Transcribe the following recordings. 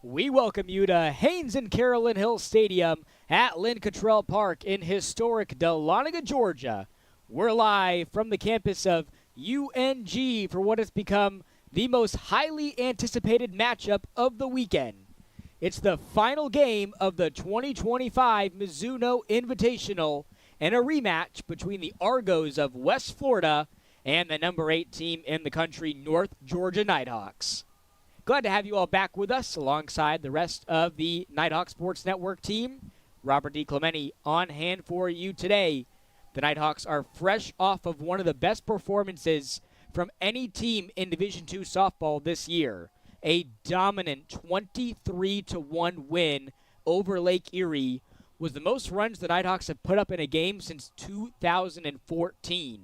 We welcome you to Haynes and Carolyn Hill Stadium at Lynn Cottrell Park in historic Dahlonega, Georgia. We're live from the campus of UNG for what has become the most highly anticipated matchup of the weekend. It's the final game of the 2025 Mizuno Invitational and a rematch between the Argos of West Florida and the number 8 team in the country, North Georgia Nighthawks. Glad to have you all back with us alongside the rest of the Nighthawk Sports Network team. Robert D. Clementi on hand for you today. The Nighthawks are fresh off of one of the best performances from any team in Division II softball this year. A dominant 23-1 win over Lake Erie was the most runs the Nighthawks have put up in a game since 2014.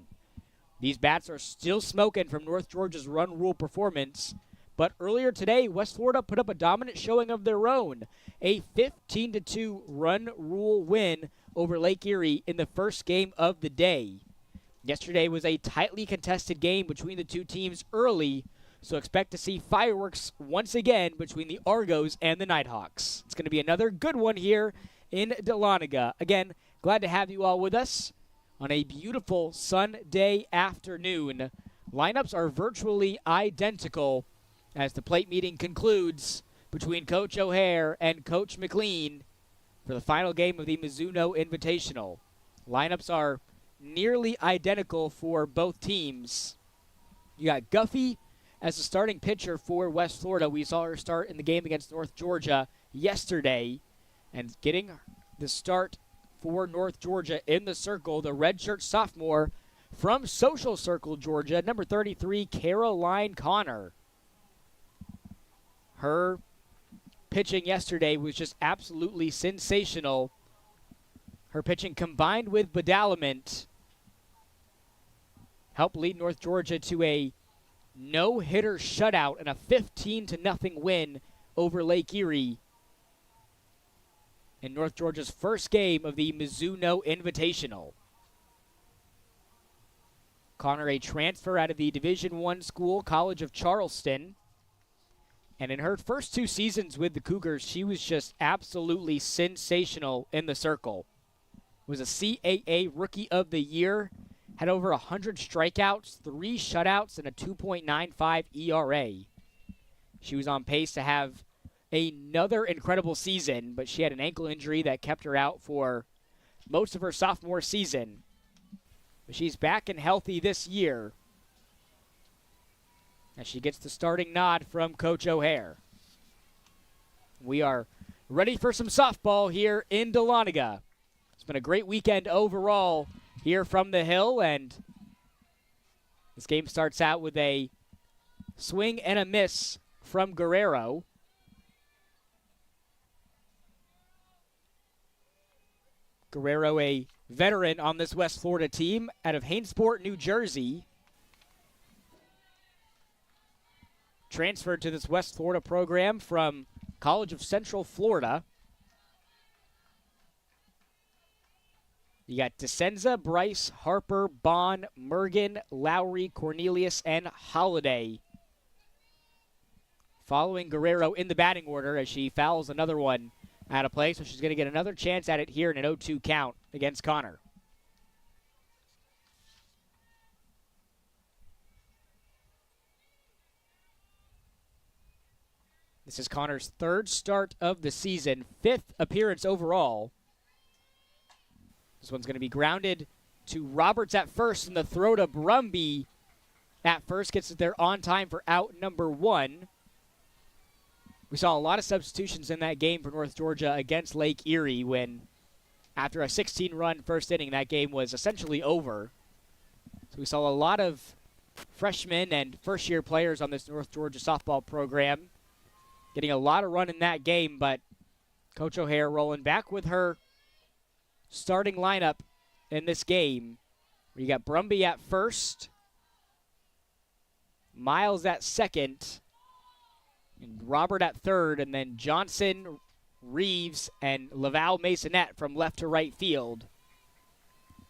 These bats are still smoking from North Georgia's run rule performance. But earlier today, West Florida put up a dominant showing of their own. A 15-2 run rule win over Lake Erie in the first game of the day. Yesterday was a tightly contested game between the two teams early, so expect to see fireworks once again between the Argos and the Nighthawks. It's going to be another good one here in Dahlonega. Again, glad to have you all with us on a beautiful Sunday afternoon. Lineups are virtually identical as the plate meeting concludes between Coach O'Hare and Coach McLean for the final game of the Mizuno Invitational. Lineups are nearly identical for both teams. You got Guffey as the starting pitcher for West Florida. We saw her start in the game against North Georgia yesterday, and getting the start for North Georgia in the circle, the redshirt sophomore from Social Circle, Georgia, number 33, Caroline Connor. Her pitching yesterday was just absolutely sensational. Her pitching combined with badalament helped lead North Georgia to a no-hitter shutout and a 15-0 win over Lake Erie in North Georgia's first game of the Mizuno Invitational. Connor, a transfer out of the Division I school, College of Charleston. And in her first 2 seasons with the Cougars, she was just absolutely sensational in the circle. Was a CAA Rookie of the Year, had over 100 strikeouts, 3 shutouts, and a 2.95 ERA. She was on pace to have another incredible season, but she had an ankle injury that kept her out for most of her sophomore season. But she's back and healthy this year, as she gets the starting nod from Coach O'Hare. We are ready for some softball here in Dahlonega. It's been a great weekend overall here from the Hill, and this game starts out with a swing and a miss from Guerrero. Guerrero, a veteran on this West Florida team out of Hainesport, New Jersey. Transferred to this West Florida program from College of Central Florida. You got DeSenza, Bryce, Harper, Bond, Mergen, Lowry, Cornelius, and Holiday following Guerrero in the batting order as she fouls another one out of play, so she's going to get another chance at it here in an 0-2 count against Connor. This is Connor's 3rd start of the season, 5th appearance overall. This one's going to be grounded to Roberts at first, and the throw to Brumby at first gets it there on time for out number 1. We saw a lot of substitutions in that game for North Georgia against Lake Erie when, after a 16-run first inning, that game was essentially over. So we saw a lot of freshmen and first-year players on this North Georgia softball program getting a lot of run in that game, but Coach O'Hare rolling back with her starting lineup in this game. You got Brumby at first, Miles at second, and Robert at third, and then Johnson, Reeves, and Laval Masonette from left to right field.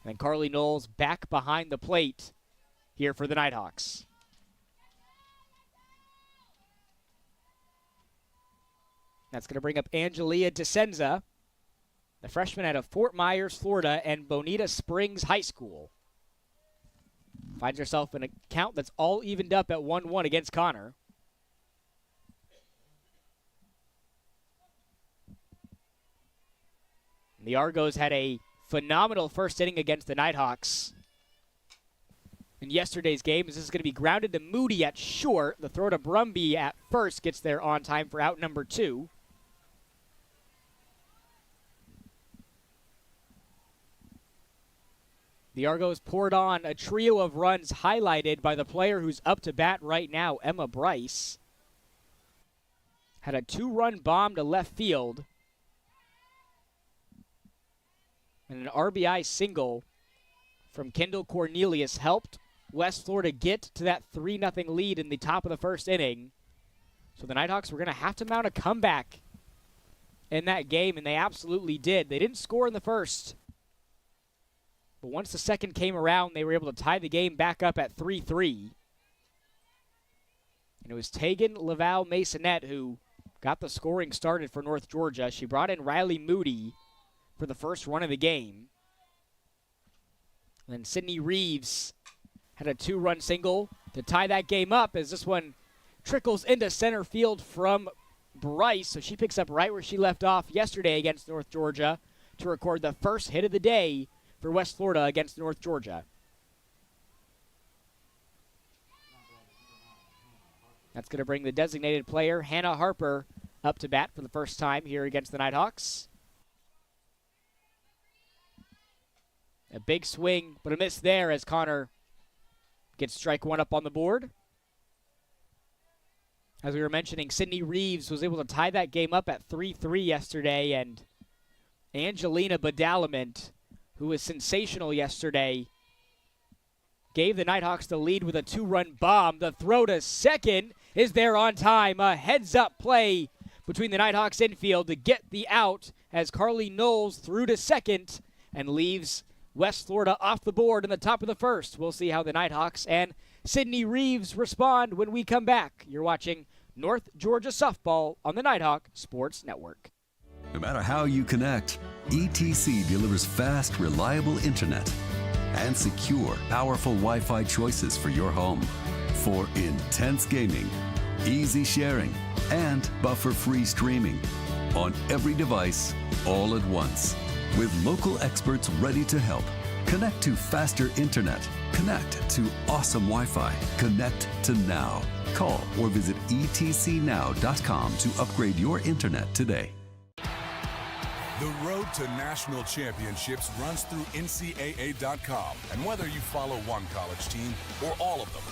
And Carly Knowles back behind the plate here for the Nighthawks. That's going to bring up Angelia DeSenza, the freshman out of Fort Myers, Florida, and Bonita Springs High School. Finds herself in a count that's all evened up at 1-1 against Connor. The Argos had a phenomenal first inning against the Nighthawks in yesterday's game. This is going to be grounded to Moody at short. The throw to Brumby at first gets there on time for out number 2. The Argos poured on a trio of runs highlighted by the player who's up to bat right now, Emma Bryce. Had a 2-run bomb to left field. And an RBI single from Kendall Cornelius helped West Florida get to that 3-0 lead in the top of the first inning. So the Nighthawks were going to have to mount a comeback in that game, and they absolutely did. They didn't score in the first. But once the second came around, they were able to tie the game back up at 3-3. And it was Tegan Laval Masonette who got the scoring started for North Georgia. She brought in Riley Moody for the first run of the game. And then Sydney Reeves had a 2-run single to tie that game up as this one trickles into center field from Bryce. So she picks up right where she left off yesterday against North Georgia to record the first hit of the day for West Florida against North Georgia. That's going to bring the designated player, Hannah Harper, up to bat for the first time here against the Nighthawks. A big swing, but a miss there as Connor gets strike one up on the board. As we were mentioning, Sydney Reeves was able to tie that game up at 3-3 yesterday, and Angelina Badalament, who was sensational yesterday, gave the Nighthawks the lead with a 2-run bomb. The throw to second is there on time. A heads-up play between the Nighthawks infield to get the out as Carly Knowles threw to second and leaves West Florida off the board in the top of the first. We'll see how the Nighthawks and Sydney Reeves respond when we come back. You're watching North Georgia Softball on the Nighthawk Sports Network. No matter how you connect, ETC delivers fast, reliable internet and secure, powerful Wi-Fi choices for your home. For intense gaming, easy sharing, and buffer-free streaming on every device all at once. With local experts ready to help. Connect to faster internet. Connect to awesome Wi-Fi. Connect to now. Call or visit etcnow.com to upgrade your internet today. The road to national championships runs through NCAA.com. And whether you follow one college team or all of them,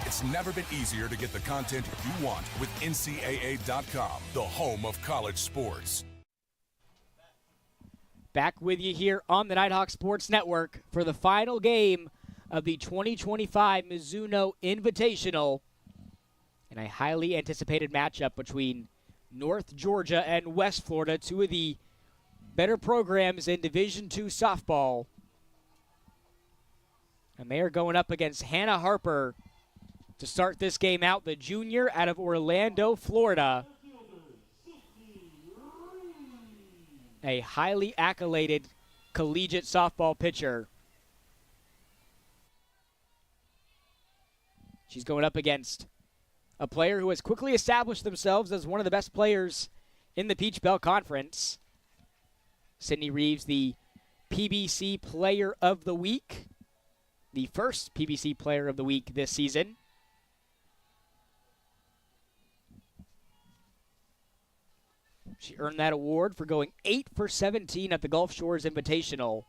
it's never been easier to get the content you want with NCAA.com, the home of college sports. Back with you here on the Nighthawk Sports Network for the final game of the 2025 Mizuno Invitational and a highly anticipated matchup between North Georgia and West Florida, two of the better programs in Division II softball. And they are going up against Hannah Harper to start this game out, the junior out of Orlando, Florida. A highly accoladed collegiate softball pitcher. She's going up against a player who has quickly established themselves as one of the best players in the Peach Belt Conference. Sydney Reeves, the PBC Player of the Week, the first PBC Player of the Week this season. She earned that award for going 8 for 17 at the Gulf Shores Invitational.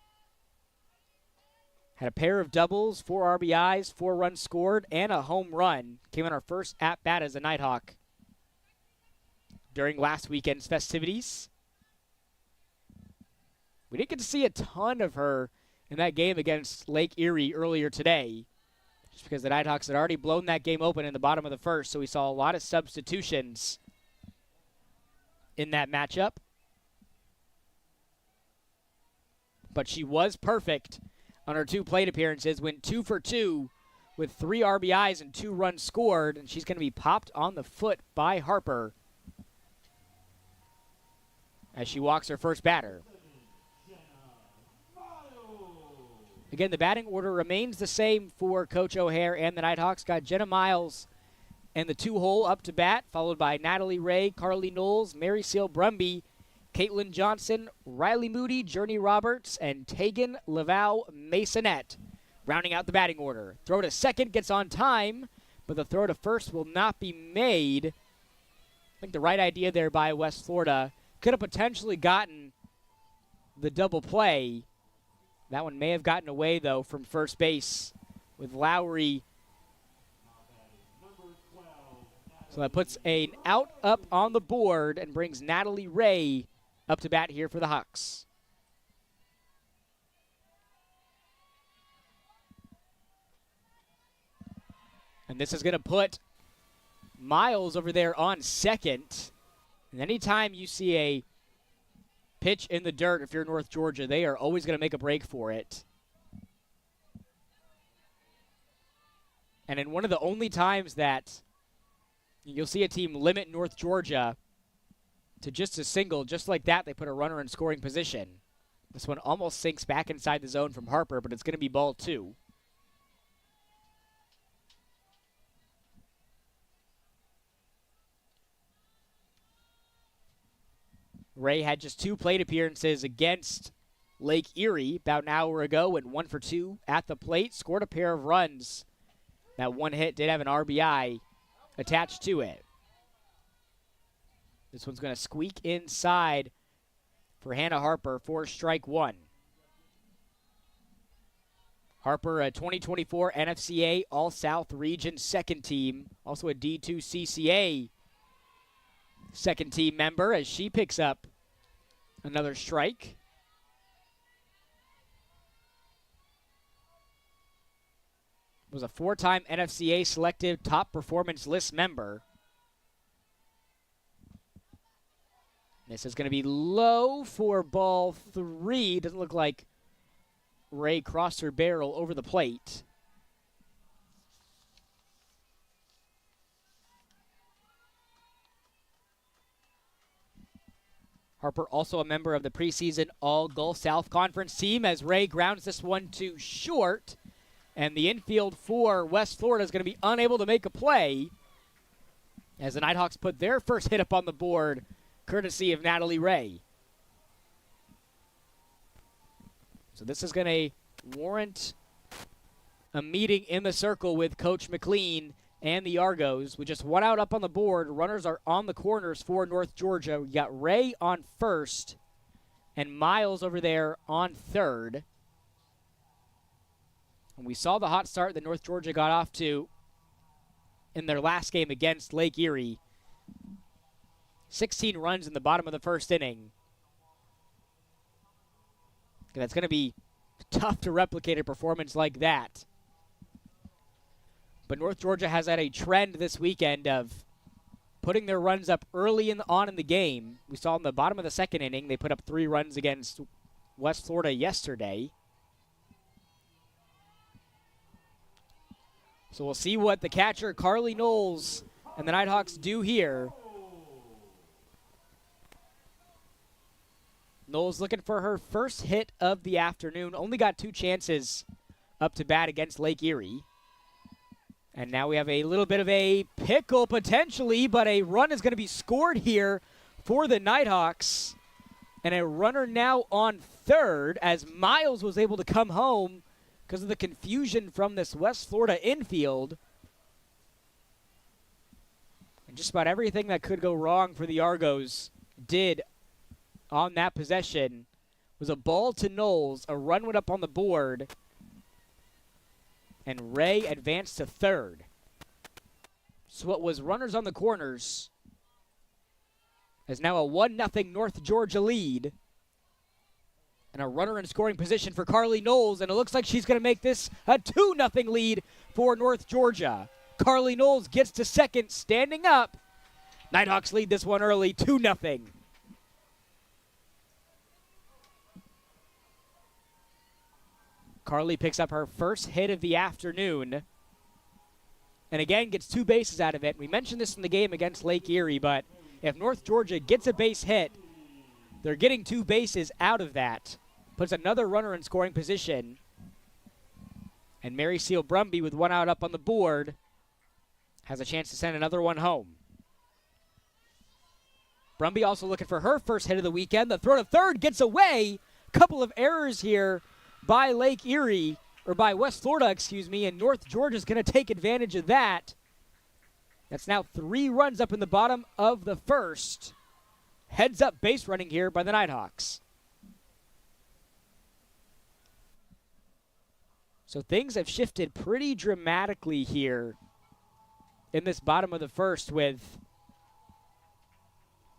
Had a pair of doubles, 4 RBIs, 4 runs scored, and a home run. Came on her first at-bat as a Nighthawk during last weekend's festivities. We didn't get to see a ton of her in that game against Lake Erie earlier today, just because the Nighthawks had already blown that game open in the bottom of the first, so we saw a lot of substitutions in that matchup. But she was perfect on her 2 plate appearances, went 2 for 2 with 3 RBIs and 2 runs scored, and she's going to be popped on the foot by Harper. as she walks her first batter. Again, the batting order remains the same for Coach O'Hare and the Nighthawks. Got Jenna Miles and the 2-hole up to bat, followed by Natalie Ray, Carly Knowles, Mary Seal Brumby, Caitlin Johnson, Riley Moody, Journey Roberts, and Tegan Laval Masonette, rounding out the batting order. Throw to second gets on time, but the throw to first will not be made. I think the right idea there by West Florida. Could have potentially gotten the double play. That one may have gotten away, though, from first base with Lowry. So that puts an out up on the board and brings Natalie Ray up to bat here for the Hawks. And this is going to put Miles over there on second. And anytime you see a pitch in the dirt, if you're North Georgia, they are always going to make a break for it. And in one of the only times that you'll see a team limit North Georgia to just a single, just like that, they put a runner in scoring position. This one almost sinks back inside the zone from Harper, but it's going to be ball 2. Ray had just 2 plate appearances against Lake Erie about an hour ago, went 1 for 2 at the plate, scored a pair of runs. That one hit did have an RBI attached to it. This one's going to squeak inside for Hannah Harper for strike 1. Harper, a 2024 NFCA All-South Region second team, also a D2 CCA second team member, as she picks up another strike. Was a 4-time NFCA selective top performance list member. This is going to be low for ball 3. Doesn't look like Ray crossed her barrel over the plate. Harper also a member of the preseason All-Gulf South Conference team, as Ray grounds this one to short. And the infield for West Florida is going to be unable to make a play as the Nighthawks put their first hit up on the board, courtesy of Natalie Ray. So this is going to warrant a meeting in the circle with Coach McLean and the Argos. With just 1 out up on the board, runners are on the corners for North Georgia. We got Ray on first and Miles over there on third. And we saw the hot start that North Georgia got off to in their last game against Lake Erie. 16 runs in the bottom of the first inning. And that's going to be tough to replicate a performance like that. But North Georgia has had a trend this weekend of putting their runs up early on in the game. We saw in the bottom of the second inning, they put up 3 runs against West Florida yesterday. So we'll see what the catcher, Carly Knowles, and the Nighthawks do here. Knowles looking for her first hit of the afternoon. Only got 2 chances up to bat against Lake Erie. And now we have a little bit of a pickle potentially, but a run is going to be scored here for the Nighthawks. And a runner now on third, as Miles was able to come home because of the confusion from this West Florida infield. And just about everything that could go wrong for the Argos did on that possession. Was a ball to Knowles, a run went up on the board, and Ray advanced to third. So what was runners on the corners is now a 1-0 North Georgia lead. And a runner in scoring position for Carly Knowles, and it looks like she's going to make this a 2-0 lead for North Georgia. Carly Knowles gets to second, standing up. Nighthawks lead this one early, 2-0. Carly picks up her first hit of the afternoon, and again gets 2 bases out of it. We mentioned this in the game against Lake Erie, but if North Georgia gets a base hit, They're getting 2 bases out of that. Puts another runner in scoring position. And Mary Seal Brumby, with 1 out up on the board, has a chance to send another one home. Brumby also looking for her first hit of the weekend. The throw to third gets away. Couple of errors here by Lake Erie, or by West Florida, excuse me, and North Georgia's going to take advantage of that. That's now 3 runs up in the bottom of the first. Heads up base running here by the Nighthawks. So things have shifted pretty dramatically here in this bottom of the first, with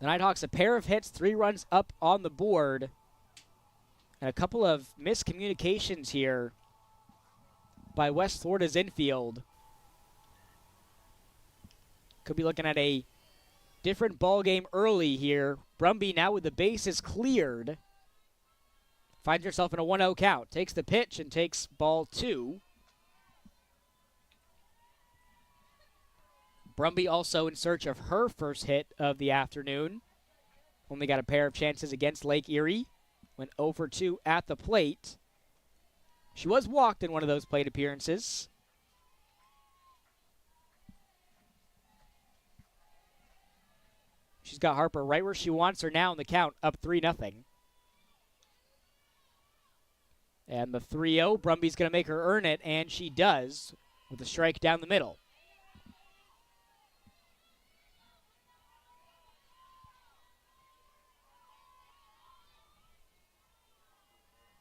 the Nighthawks a pair of hits, 3 runs up on the board, and a couple of miscommunications here by West Florida's infield. Could be looking at a different ball game early here. Brumby now with the bases cleared. Finds herself in a 1-0 count. Takes the pitch and takes ball 2. Brumby also in search of her first hit of the afternoon. Only got a pair of chances against Lake Erie. Went 0 for 2 at the plate. She was walked in one of those plate appearances. She's got Harper right where she wants her now in the count, up 3-0. And the 3-0, Brumby's going to make her earn it, and she does with a strike down the middle.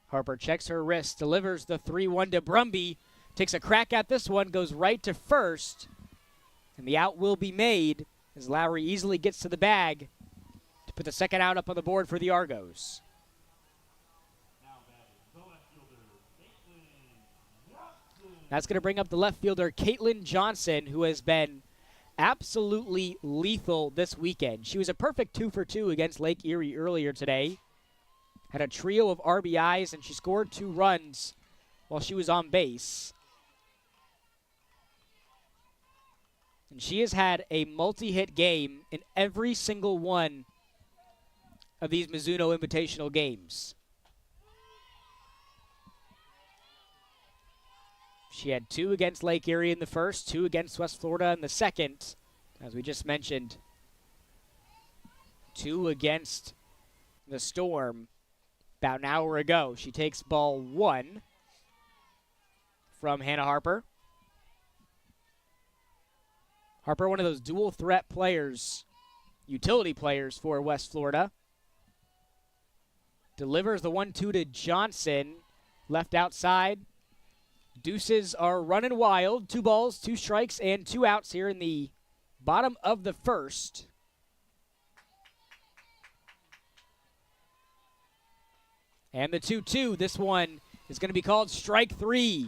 Harper checks her wrist, delivers the 3-1 to Brumby, takes a crack at this one, goes right to first, and the out will be made as Lowry easily gets to the bag to put the second out up on the board for the Argos. That's going to bring up the left fielder, Caitlin Johnson, who has been absolutely lethal this weekend. She was a perfect 2 for 2 against Lake Erie earlier today. Had a trio of RBIs, and she scored 2 runs while she was on base. And she has had a multi-hit game in every single one of these Mizuno Invitational games. She had 2 against Lake Erie in the first, 2 against West Florida in the second. As we just mentioned, 2 against the Storm about an hour ago. She takes ball 1 from Hannah Harper. Harper, one of those dual threat players, utility players for West Florida. Delivers the 1-2 to Johnson, left outside. Deuces are running wild. 2 balls, 2 strikes, and 2 outs here in the bottom of the first. And the 2-2, this one is going to be called strike 3.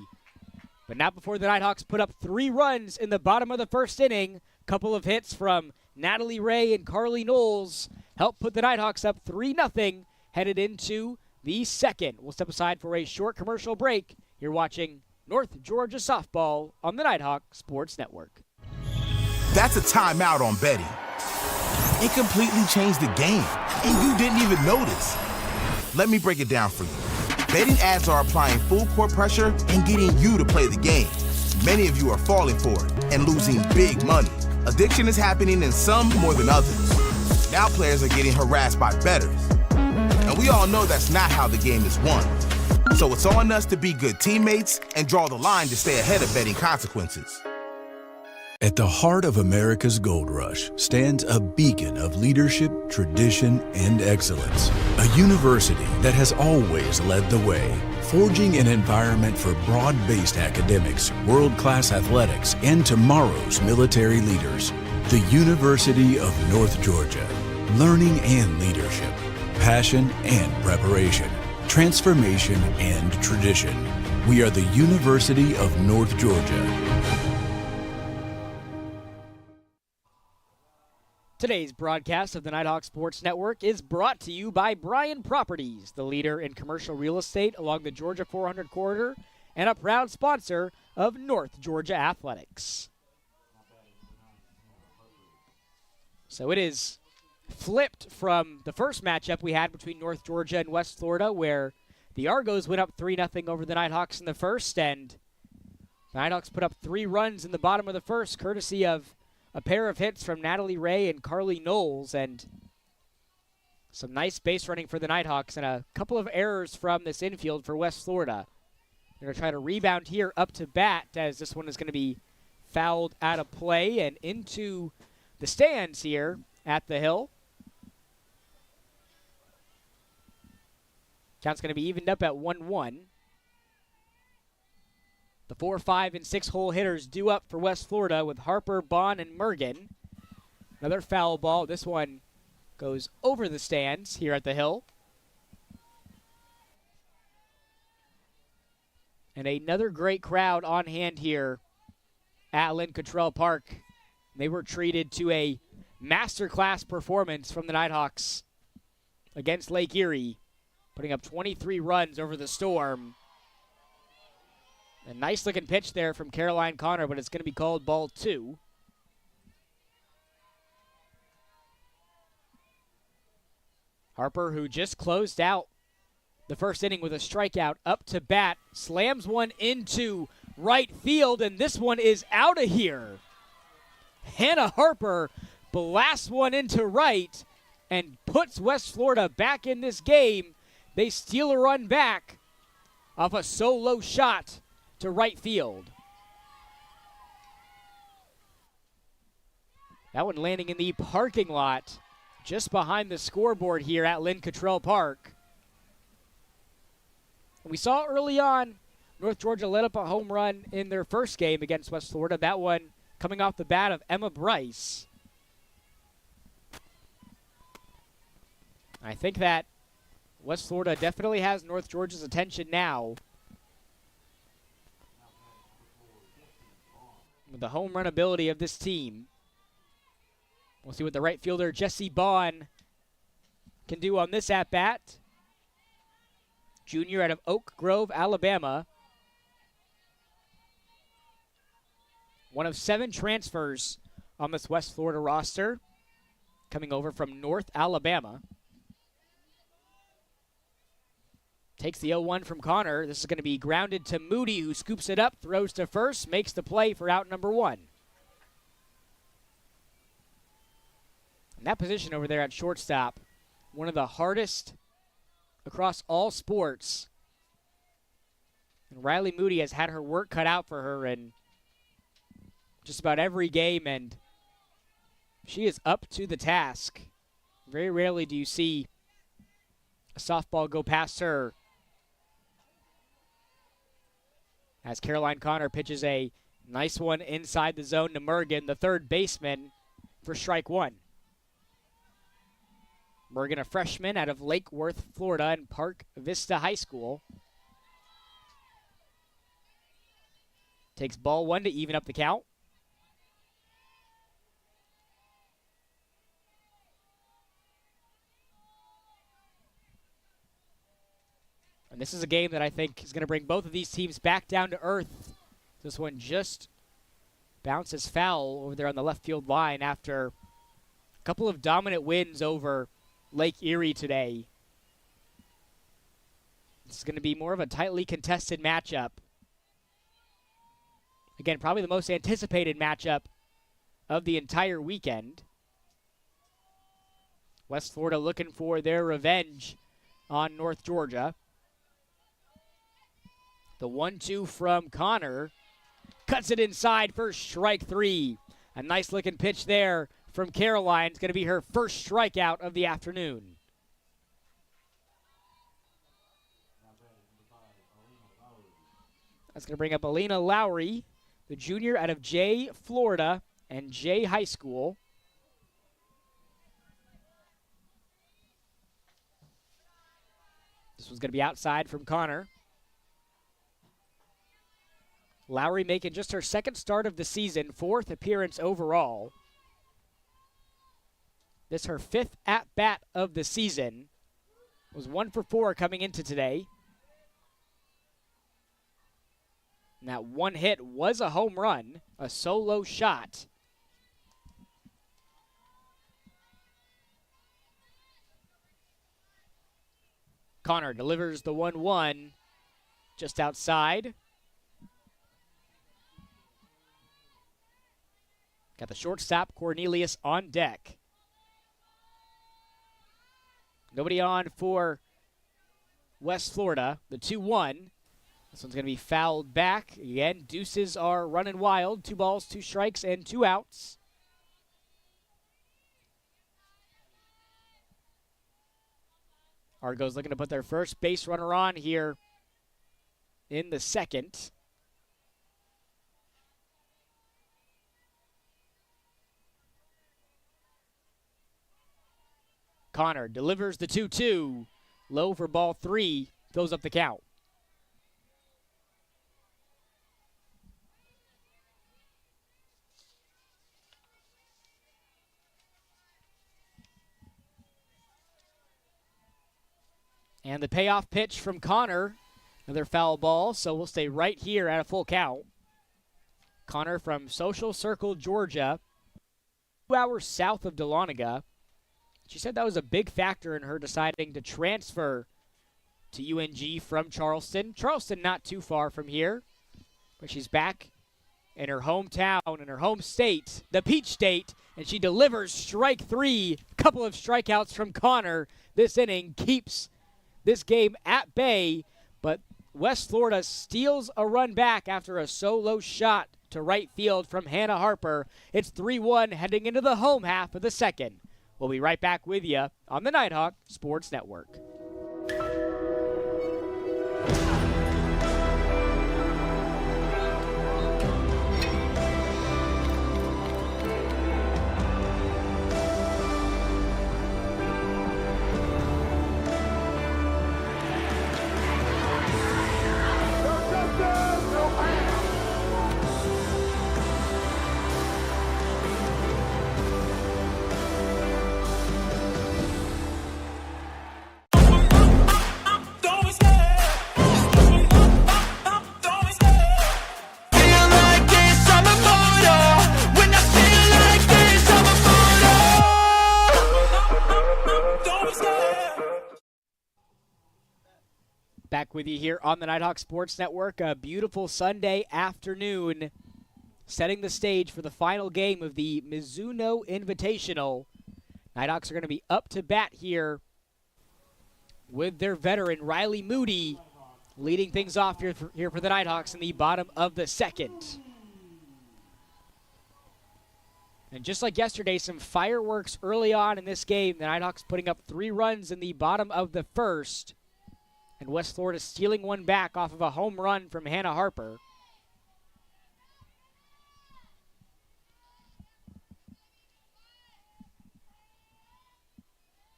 But not before the Nighthawks put up 3 runs in the bottom of the first inning. Couple of hits from Natalie Ray and Carly Knowles help put the Nighthawks up 3-0, headed into the second. We'll step aside for a short commercial break. You're watching North Georgia Softball on the Nighthawk Sports Network. That's a timeout on betting. It completely changed the game, and you didn't even notice. Let me break it down for you. Betting ads are applying full court pressure and getting you to play the game. Many of you are falling for it and losing big money. Addiction is happening in some more than others. Now players are getting harassed by bettors. And we all know that's not how the game is won. So it's on us to be good teammates and draw the line to stay ahead of betting consequences. At the heart of America's gold rush stands a beacon of leadership, tradition, and excellence. A university that has always led the way, forging an environment for broad-based academics, world-class athletics, and tomorrow's military leaders. The University of North Georgia. Learning and leadership. Passion and preparation. Transformation and tradition. We are the University of North Georgia. Today's broadcast of the Nighthawk Sports Network is brought to you by Bryan Properties, the leader in commercial real estate along the Georgia 400 corridor and a proud sponsor of North Georgia Athletics. So it is flipped from the first matchup we had between North Georgia and West Florida, where the Argos went up 3-0 over the Nighthawks in the first, and the Nighthawks put up 3 runs in the bottom of the first, courtesy of a pair of hits from Natalie Ray and Carly Knowles, and some nice base running for the Nighthawks, and a couple of errors from this infield for West Florida. They're going to try to rebound here up to bat, as this one is going to be fouled out of play and into the stands here at the Hill. Count's going to be evened up at 1-1. The 4, 5, and 6-hole hitters due up for West Florida with Harper, Bond, and Mergen. Another foul ball. This one goes over the stands here at the Hill. And another great crowd on hand here at Lynn Cottrell Park. They were treated to a masterclass performance from the Nighthawks against Lake Erie, putting up 23 runs over the Storm. A nice-looking pitch there from Caroline Connor, but it's going to be called ball 2. Harper, who just closed out the first inning with a strikeout, up to bat, slams one into right field, and this one is out of here. Hannah Harper blasts one into right and puts West Florida back in this game. They steal a run back off a solo shot to right field. That one landing in the parking lot just behind the scoreboard here at Lynn Cottrell Park. We saw early on North Georgia let up a home run in their first game against West Florida. That one coming off the bat of Emma Bryce. I think that West Florida definitely has North Georgia's attention now. With the home run ability of this team. We'll see what the right fielder Jessie Bond can do on this at-bat. Junior out of Oak Grove, Alabama. One of 7 transfers on this West Florida roster, coming over from North Alabama. Takes the 0-1 from Connor. This is going to be grounded to Moody, who scoops it up, throws to first, makes the play for out number 1. And that position over there at shortstop, one of the hardest across all sports. And Riley Moody has had her work cut out for her in just about every game, and she is up to the task. Very rarely do you see a softball go past her. As Caroline Connor pitches a nice one inside the zone to Mergen, the third baseman, for strike 1. Mergen, a freshman out of Lake Worth, Florida, and Park Vista High School. Takes ball 1 to even up the count. And this is a game that I think is going to bring both of these teams back down to earth. This one just bounces foul over there on the left field line after a couple of dominant wins over Lake Erie today. This is going to be more of a tightly contested matchup. Again, probably the most anticipated matchup of the entire weekend. West Florida looking for their revenge on North Georgia. The 1-2 from Connor. Cuts it inside for strike 3. A nice looking pitch there from Caroline. It's going to be her first strikeout of the afternoon. That's going to bring up Alina Lowry, the junior out of Jay, Florida, and Jay High School. This one's going to be outside from Connor. Lowry making just her second start of the season, 4th appearance overall. This her 5th at-bat of the season. Was 1 for 4 coming into today. And that one hit was a home run, a solo shot. Connor delivers the 1-1 just outside. Got the shortstop, Cornelius, on deck. Nobody on for West Florida. The 2-1. This one's going to be fouled back. Again, deuces are running wild. 2 balls, 2 strikes, and 2 outs. Argos looking to put their first base runner on here in the second. Connor delivers the 2-2. Low for ball 3. Fills up the count. And the payoff pitch from Connor. Another foul ball, so we'll stay right here at a full count. Connor from Social Circle, Georgia, 2 hours south of Dahlonega. She said that was a big factor in her deciding to transfer to UNG from Charleston. Charleston not too far from here, but she's back in her hometown, in her home state, the Peach State, and she delivers strike 3. Couple of strikeouts from Connor. This inning keeps this game at bay, but West Florida steals a run back after a solo shot to right field from Hannah Harper. It's 3-1 heading into the home half of the second. We'll be right back with you on the Nighthawk Sports Network. Back with you here on the Nighthawk Sports Network. A beautiful Sunday afternoon, setting the stage for the final game of the Mizuno Invitational. Nighthawks are going to be up to bat here with their veteran, Riley Moody, leading things off here for the Nighthawks in the bottom of the second. And just like yesterday, some fireworks early on in this game. The Nighthawks putting up 3 runs in the bottom of the first. And West Florida stealing one back off of a home run from Hannah Harper.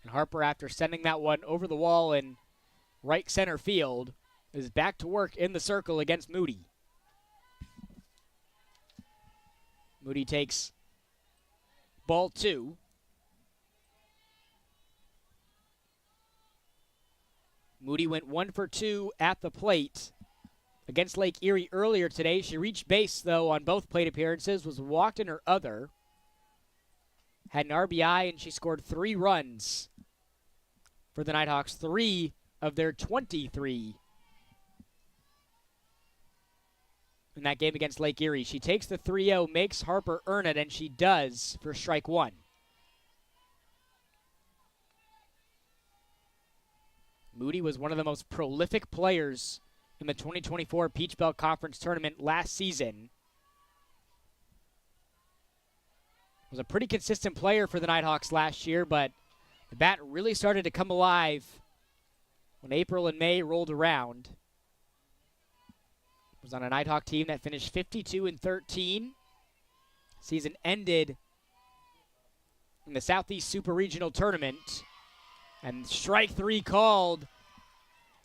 And Harper, after sending that one over the wall in right center field, is back to work in the circle against Moody. Moody takes ball 2. Moody went 1 for 2 at the plate against Lake Erie earlier today. She reached base, though, on both plate appearances, was walked in her other. Had an RBI, and she scored 3 runs for the Nighthawks, 3 of their 23 in that game against Lake Erie. She takes the 3-0, makes Harper earn it, and she does for strike 1. Moody was one of the most prolific players in the 2024 Peach Belt Conference Tournament last season. Was a pretty consistent player for the Nighthawks last year, but the bat really started to come alive when April and May rolled around. Was on a Nighthawk team that finished 52-13. Season ended in the Southeast Super Regional Tournament. And strike 3 called.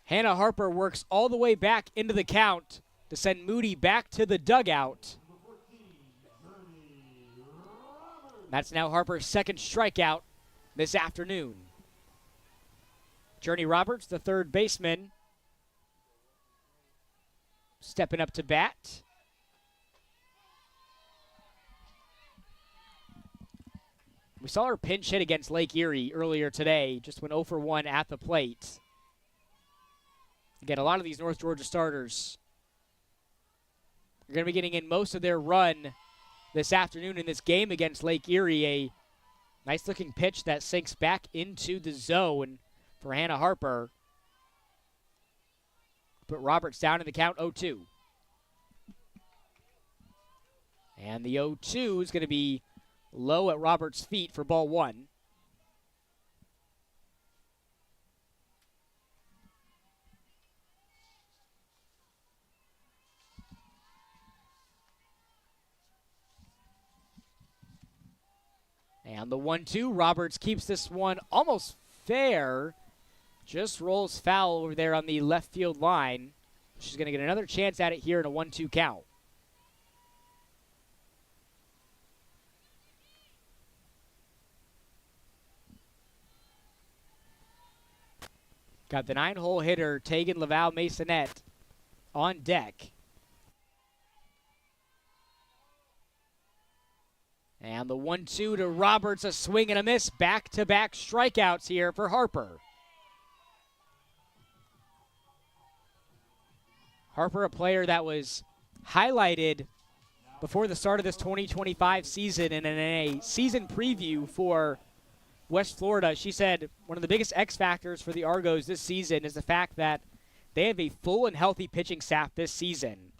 Hannah Harper works all the way back into the count to send Moody back to the dugout. That's now Harper's second strikeout this afternoon. Journey Roberts, the third baseman, stepping up to bat. We saw her pinch hit against Lake Erie earlier today, just went 0 for 1 at the plate. Again, a lot of these North Georgia starters are going to be getting in most of their run this afternoon in this game against Lake Erie. A nice-looking pitch that sinks back into the zone for Hannah Harper. Put Roberts down in the count 0-2. And the 0-2 is going to be low at Roberts' feet for ball one. And the 1-2, Roberts keeps this one almost fair. Just rolls foul over there on the left field line. She's going to get another chance at it here in a 1-2 count. Got the 9-hole hitter, Tegan Laval Masonette, on deck. And the 1-2 to Roberts, a swing and a miss. Back-to-back strikeouts here for Harper. Harper, a player that was highlighted before the start of this 2025 season and in a season preview for West Florida. She said one of the biggest X factors for the Argos this season is the fact that they have a full and healthy pitching staff this season.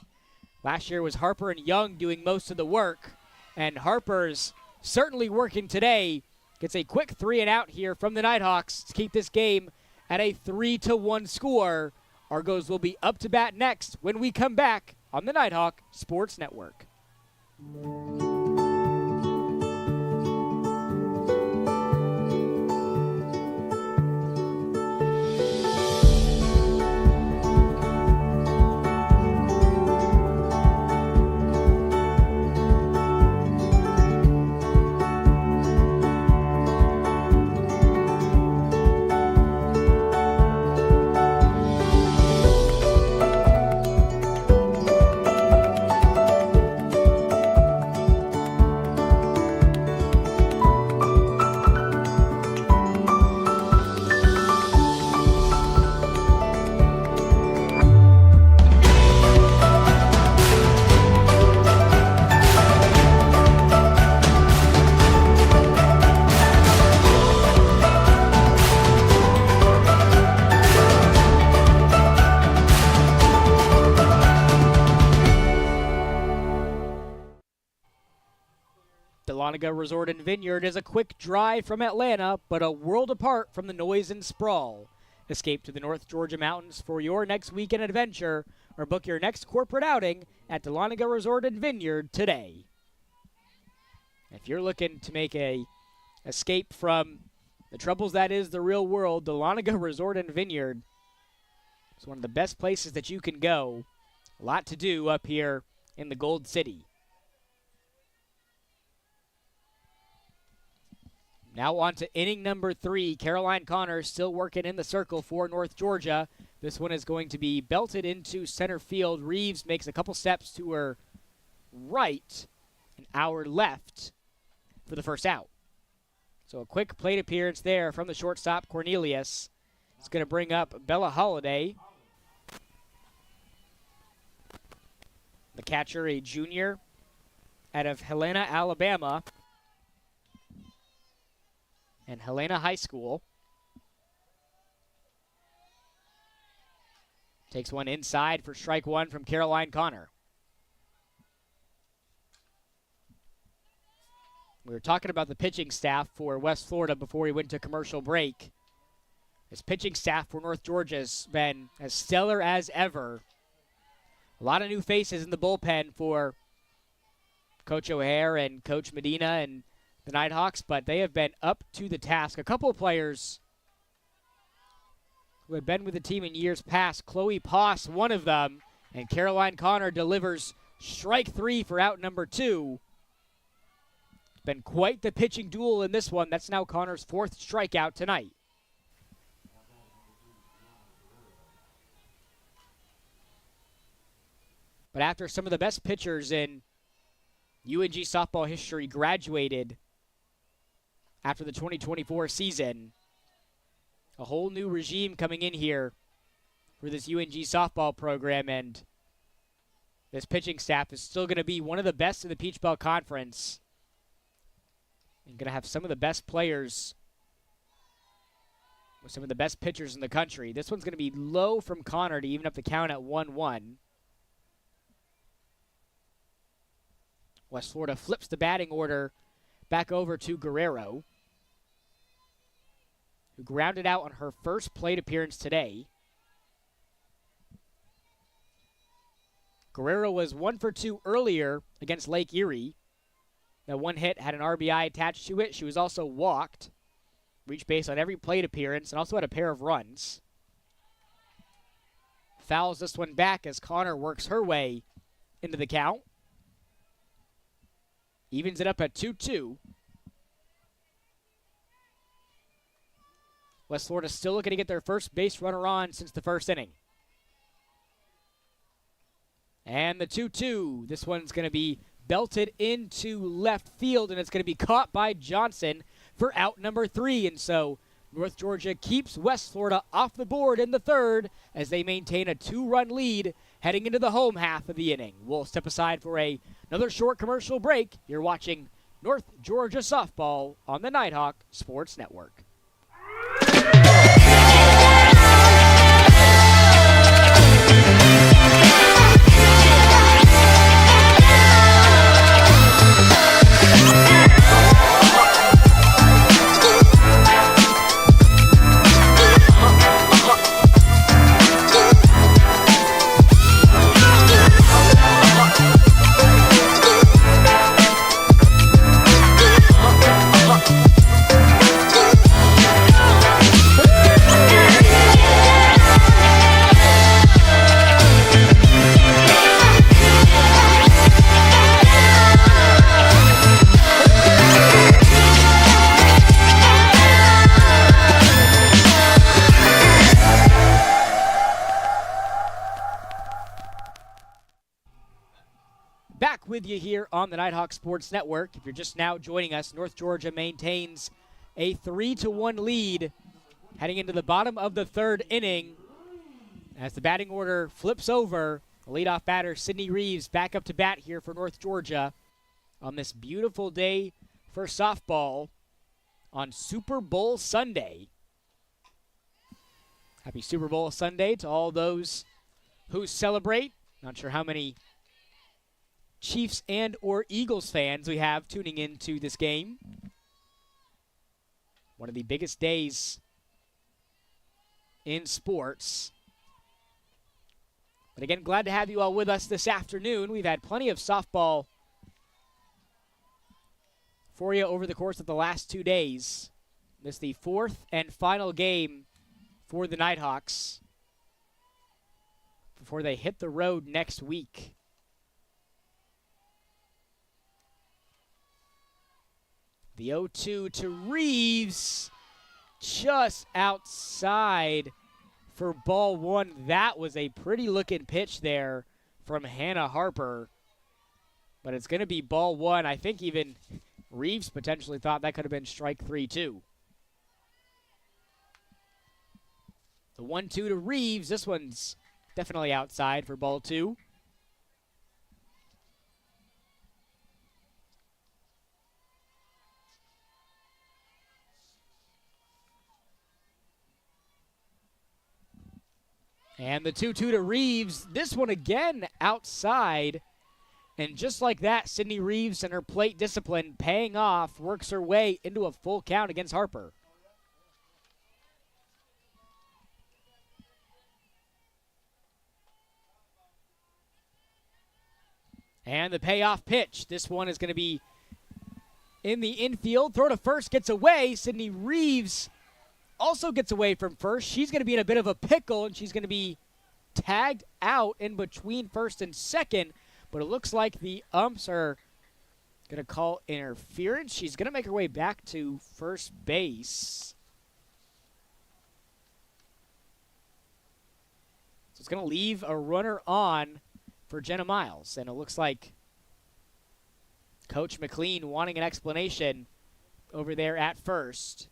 Last year was Harper and Young doing most of the work, and Harper's certainly working today. Gets a quick 3-and-out here from the Nighthawks to keep this game at a 3-1 score. Argos will be up to bat next when we come back on the Nighthawk Sports Network. Dahlonega Resort and Vineyard is a quick drive from Atlanta, but a world apart from the noise and sprawl. Escape to the North Georgia mountains for your next weekend adventure, or book your next corporate outing at Dahlonega Resort and Vineyard today. If you're looking to make a escape from the troubles that is the real world, Dahlonega Resort and Vineyard is one of the best places that you can go. A lot to do up here in the Gold City. Now on to inning number 3. Caroline Connor still working in the circle for North Georgia. This one is going to be belted into center field. Reeves makes a couple steps to her right, and our left for the first out. So a quick plate appearance there from the shortstop, Cornelius. It's going to bring up Bella Holiday. The catcher, a junior out of Helena, Alabama. And Helena High School. Takes one inside for strike one from Caroline Connor. We were talking about the pitching staff for West Florida before we went to commercial break. This pitching staff for North Georgia has been as stellar as ever. A lot of new faces in the bullpen for Coach O'Hare and Coach Medina and the Nighthawks, but they have been up to the task. A couple of players who have been with the team in years past, Chloe Poss, one of them, and Caroline Connor delivers strike 3 for out number 2. It's been quite the pitching duel in this one. That's now Connor's 4th strikeout tonight. But after some of the best pitchers in UNG softball history graduated after the 2024 season, a whole new regime coming in here for this UNG softball program, and this pitching staff is still going to be one of the best in the Peach Belt Conference. And going to have some of the best players with some of the best pitchers in the country. This one's going to be low from Connor to even up the count at 1-1. West Florida flips the batting order back over to Guerrero, who grounded out on her first plate appearance today. Guerrero was 1 for 2 earlier against Lake Erie. That one hit had an RBI attached to it. She was also walked, reached base on every plate appearance, and also had a pair of runs. Fouls this one back as Connor works her way into the count. Evens it up at 2-2. West Florida still looking to get their first base runner on since the first inning. And the 2-2. This one's going to be belted into left field, and it's going to be caught by Johnson for out number 3. And so North Georgia keeps West Florida off the board in the third as they maintain a 2-run lead heading into the home half of the inning. We'll step aside for another short commercial break. You're watching North Georgia softball on the Nighthawk Sports Network. Back with you here on the Nighthawk Sports Network. If you're just now joining us, North Georgia maintains a 3-1 lead heading into the bottom of the third inning. As the batting order flips over, the leadoff batter, Sydney Reeves, back up to bat here for North Georgia on this beautiful day for softball on Super Bowl Sunday. Happy Super Bowl Sunday to all those who celebrate. Not sure how many Chiefs and or Eagles fans we have tuning into this game. One of the biggest days in sports. But again, glad to have you all with us this afternoon. We've had plenty of softball for you over the course of the last 2 days. This is the fourth and final game for the Nighthawks before they hit the road next week. The 0-2 to Reeves, just outside for ball 1. That was a pretty looking pitch there from Hannah Harper. But it's going to be ball 1. I think even Reeves potentially thought that could have been strike 3 too. The 1-2 to Reeves. This one's definitely outside for ball 2. And the 2-2 to Reeves. This one again outside. And just like that, Sydney Reeves and her plate discipline paying off, works her way into a full count against Harper. And the payoff pitch. This one is going to be in the infield. Throw to first, gets away. Sydney Reeves also gets away from first. She's going to be in a bit of a pickle, and she's going to be tagged out in between first and second. But it looks like the umps are going to call interference. She's going to make her way back to first base. So it's going to leave a runner on for Jenna Miles. And it looks like Coach McLean wanting an explanation over there at first.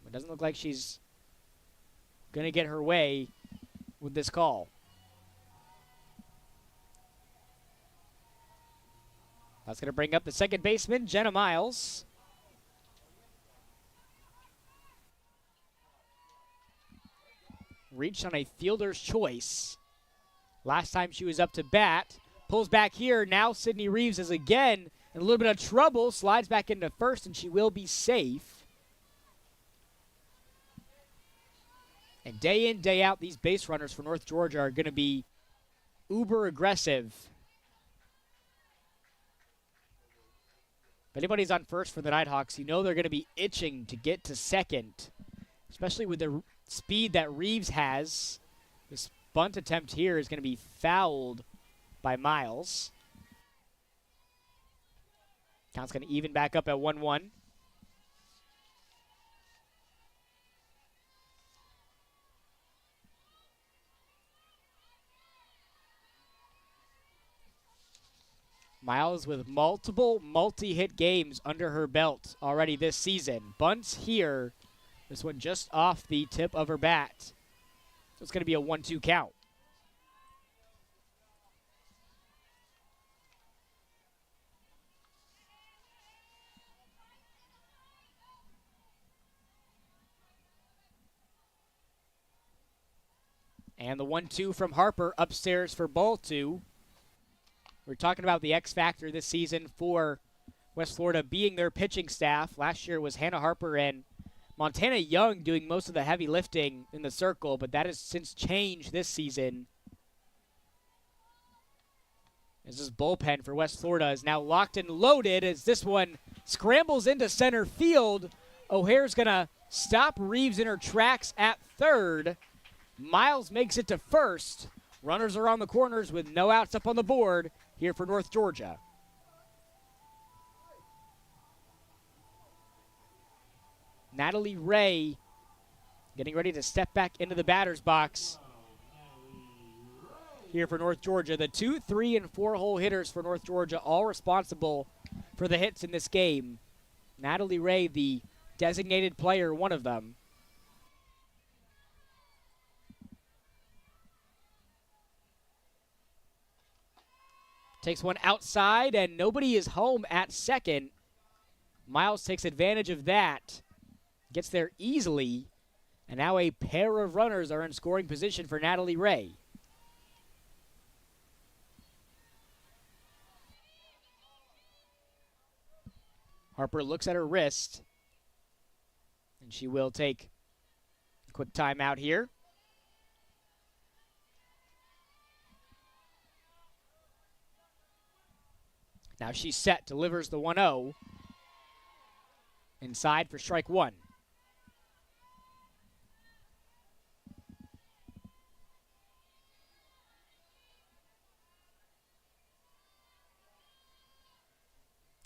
It doesn't look like she's going to get her way with this call. That's going to bring up the second baseman, Jenna Miles. Reached on a fielder's choice. Last time she was up to bat. Pulls back here. Now Sydney Reeves is again in a little bit of trouble. Slides back into first, and she will be safe. And day in, day out, these base runners for North Georgia are going to be uber aggressive. If anybody's on first for the Nighthawks, you know they're going to be itching to get to second, especially with the speed that Reeves has. This bunt attempt here is going to be fouled by Miles. Count's going to even back up at 1-1. Miles with multiple multi-hit games under her belt already this season. Bunts here. This one just off the tip of her bat. So it's going to be a 1-2 count. And the 1-2 from Harper upstairs for ball two. We're talking about the X factor this season for West Florida being their pitching staff. Last year it was Hannah Harper and Montana Young doing most of the heavy lifting in the circle, but that has since changed this season. As this bullpen for West Florida is now locked and loaded as this one scrambles into center field. O'Hare's going to stop Reeves in her tracks at third. Miles makes it to first. Runners are on the corners with no outs up on the board here for North Georgia. Natalie Ray getting ready to step back into the batter's box here for North Georgia. The 2, 3, and 4-hole hitters for North Georgia all responsible for the hits in this game. Natalie Ray, the designated player, one of them. Takes one outside, and nobody is home at second. Miles takes advantage of that. Gets there easily. And now a pair of runners are in scoring position for Natalie Ray. Harper looks at her wrist. And she will take a quick timeout here. Now she's set, delivers the 1-0. Inside for strike one.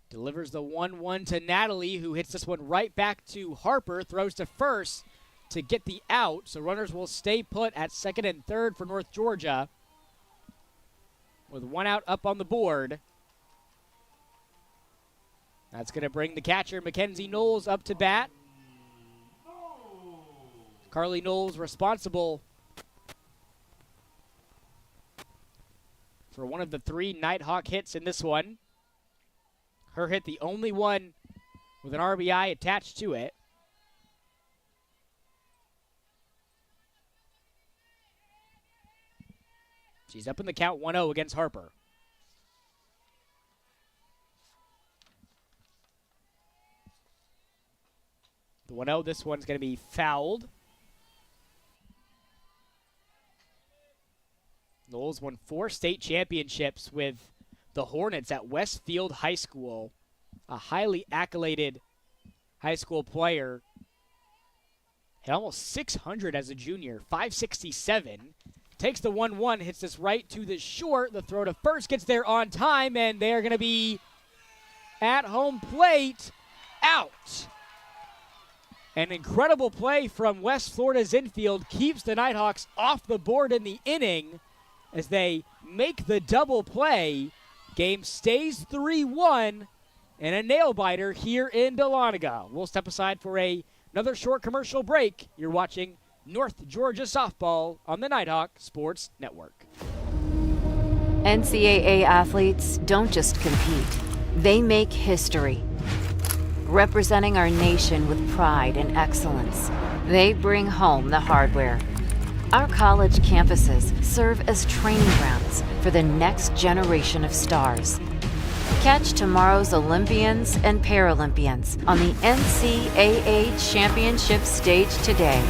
Delivers the 1-1 to Natalie, who hits this one right back to Harper, throws to first to get the out. So runners will stay put at second and third for North Georgia with one out up on the board. That's going to bring the catcher, Mackenzie Knowles, up to bat. Carly Knowles responsible for one of the 3 Nighthawk hits in this one. Her hit the only one with an RBI attached to it. She's up in the count 1-0 against Harper. The 1-0, this one's going to be fouled. Knowles won 4 state championships with the Hornets at Westfield High School, a highly accoladed high school player. Hit almost 600 as a junior, 567. Takes the 1-1, hits this right to the short. The throw to first gets there on time, and they're going to be at home plate, out. An incredible play from West Florida's infield keeps the Nighthawks off the board in the inning as they make the double play. Game stays 3-1 and a nail-biter here in Dahlonega. We'll step aside for another short commercial break. You're watching North Georgia softball on the Nighthawk Sports Network. NCAA athletes don't just compete, they make history. Representing our nation with pride and excellence, they bring home the hardware. Our college campuses serve as training grounds for the next generation of stars. Catch tomorrow's Olympians and Paralympians on the NCAA Championship stage today.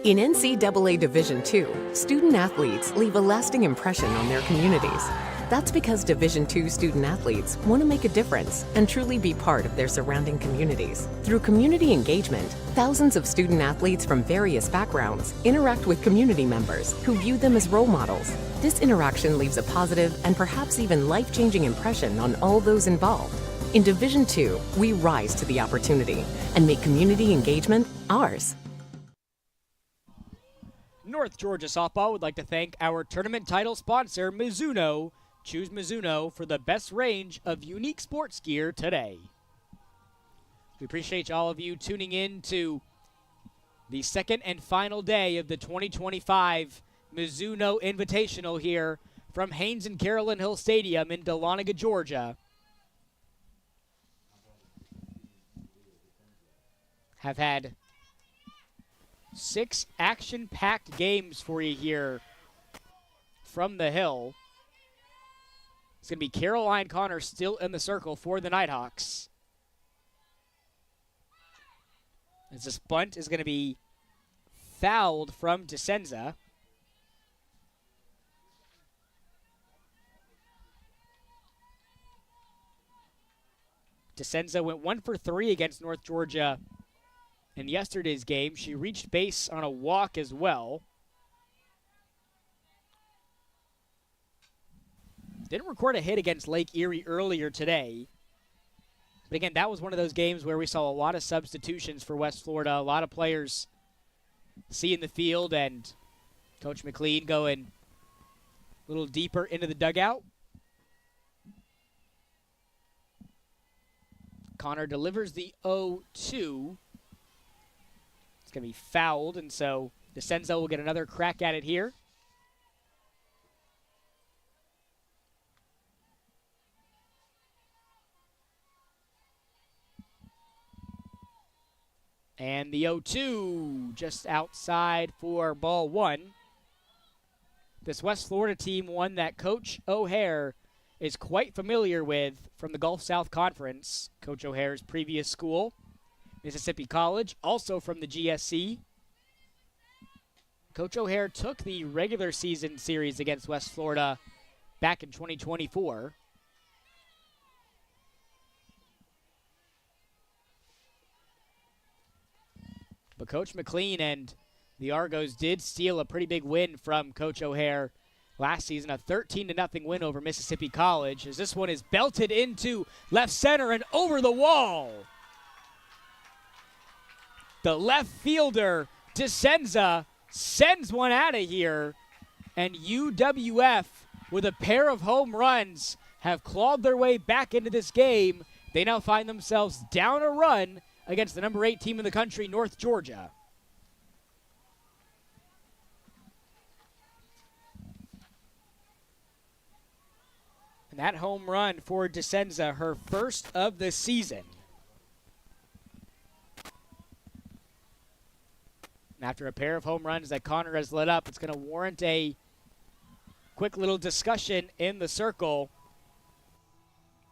In NCAA Division II, student athletes leave a lasting impression on their communities. That's because Division II student athletes want to make a difference and truly be part of their surrounding communities. Through community engagement, thousands of student athletes from various backgrounds interact with community members who view them as role models. This interaction leaves a positive and perhaps even life-changing impression on all those involved. In Division II, we rise to the opportunity and make community engagement ours. North Georgia softball would like to thank our tournament title sponsor, Mizuno. Choose Mizuno for the best range of unique sports gear today. We appreciate all of you tuning in to the second and final day of the 2025 Mizuno Invitational here from Haynes and Carolyn Hill Stadium in Dahlonega, Georgia. Have had 6 action-packed games for you here from the Hill. It's going to be Caroline Connor still in the circle for the Nighthawks. As this bunt is going to be fouled from DeSenza. DeSenza went 1 for 3 against North Georgia in yesterday's game. She reached base on a walk as well. Didn't record a hit against Lake Erie earlier today. But again, that was one of those games where we saw a lot of substitutions for West Florida. A lot of players seeing the field, and Coach McLean going a little deeper into the dugout. Connor delivers the 0-2. It's going to be fouled, and so DeSenza will get another crack at it here. And the 0-2 just outside for ball 1. This West Florida team, one that Coach O'Hare is quite familiar with from the Gulf South Conference. Coach O'Hare's previous school, Mississippi College, also from the GSC. Coach O'Hare took the regular season series against West Florida back in 2024. But Coach McLean and the Argos did steal a pretty big win from Coach O'Hare last season, a 13-0 win over Mississippi College, as this one is belted into left center and over the wall. The left fielder, DeSenza, sends one out of here, and UWF, with a pair of home runs, have clawed their way back into this game. They now find themselves down a run against the number 8 team in the country, North Georgia. And that home run for DeSenza, her first of the season. And after a pair of home runs that Connor has lit up, it's going to warrant a quick little discussion in the circle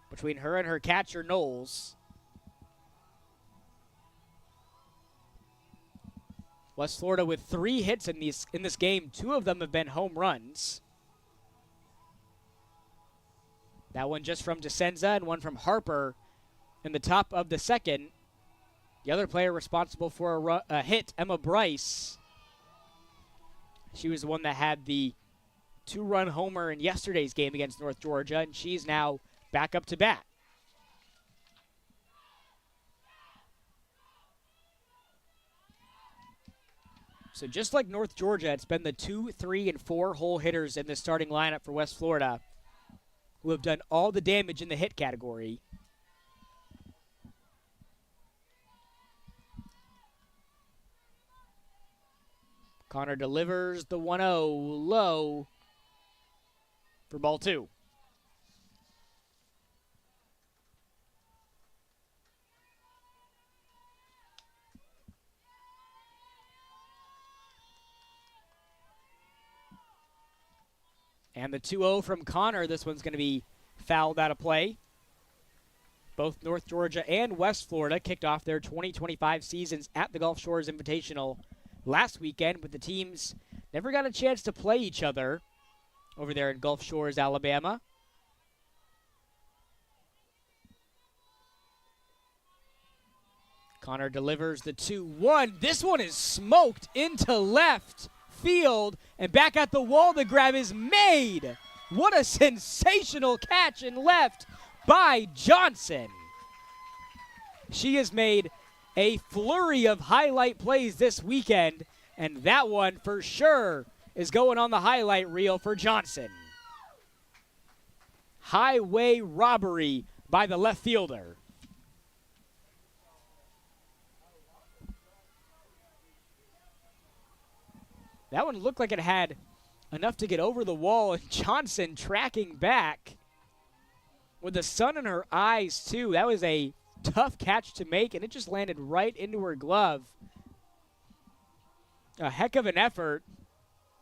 between her and her catcher, Knowles. West Florida with 3 hits in this game. 2 of them have been home runs. That one just from DeSenza and one from Harper in the top of the second. The other player responsible for a hit, Emma Bryce. She was the one that had the 2-run homer in yesterday's game against North Georgia, and she's now back up to bat. So just like North Georgia, it's been the 2, 3, and 4 hole hitters in the starting lineup for West Florida who have done all the damage in the hit category. Connor delivers the 1-0 low for ball 2. And the 2-0 from Connor. This one's going to be fouled out of play. Both North Georgia and West Florida kicked off their 2025 seasons at the Gulf Shores Invitational last weekend, but the teams never got a chance to play each other over there in Gulf Shores, Alabama. Connor delivers the 2-1. This one is smoked into left field, and back at the wall. The grab is made. What a sensational catch in left by Johnson. She has made a flurry of highlight plays this weekend, and that one for sure is going on the highlight reel for Johnson. Highway robbery by the left fielder. That one looked like it had enough to get over the wall, and Johnson tracking back with the sun in her eyes, too. That was a tough catch to make, and it just landed right into her glove. A heck of an effort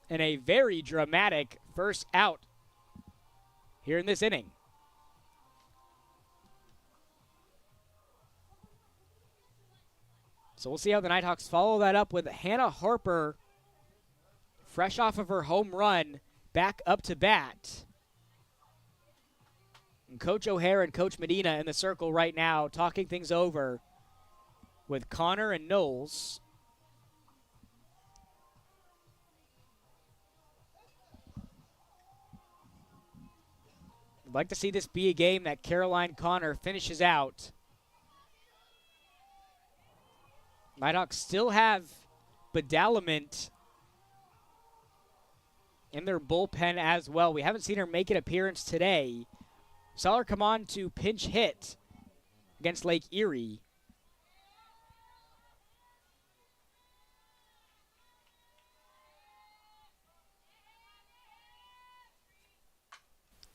and a very dramatic first out here in this inning. So we'll see how the Nighthawks follow that up with Hannah Harper, fresh off of her home run, back up to bat. And Coach O'Hare and Coach Medina in the circle right now, talking things over with Connor and Knowles. I'd like to see this be a game that Caroline Connor finishes out. Nighthawks still have Badalament in their bullpen as well. We haven't seen her make an appearance today. Saw her come on to pinch hit against Lake Erie.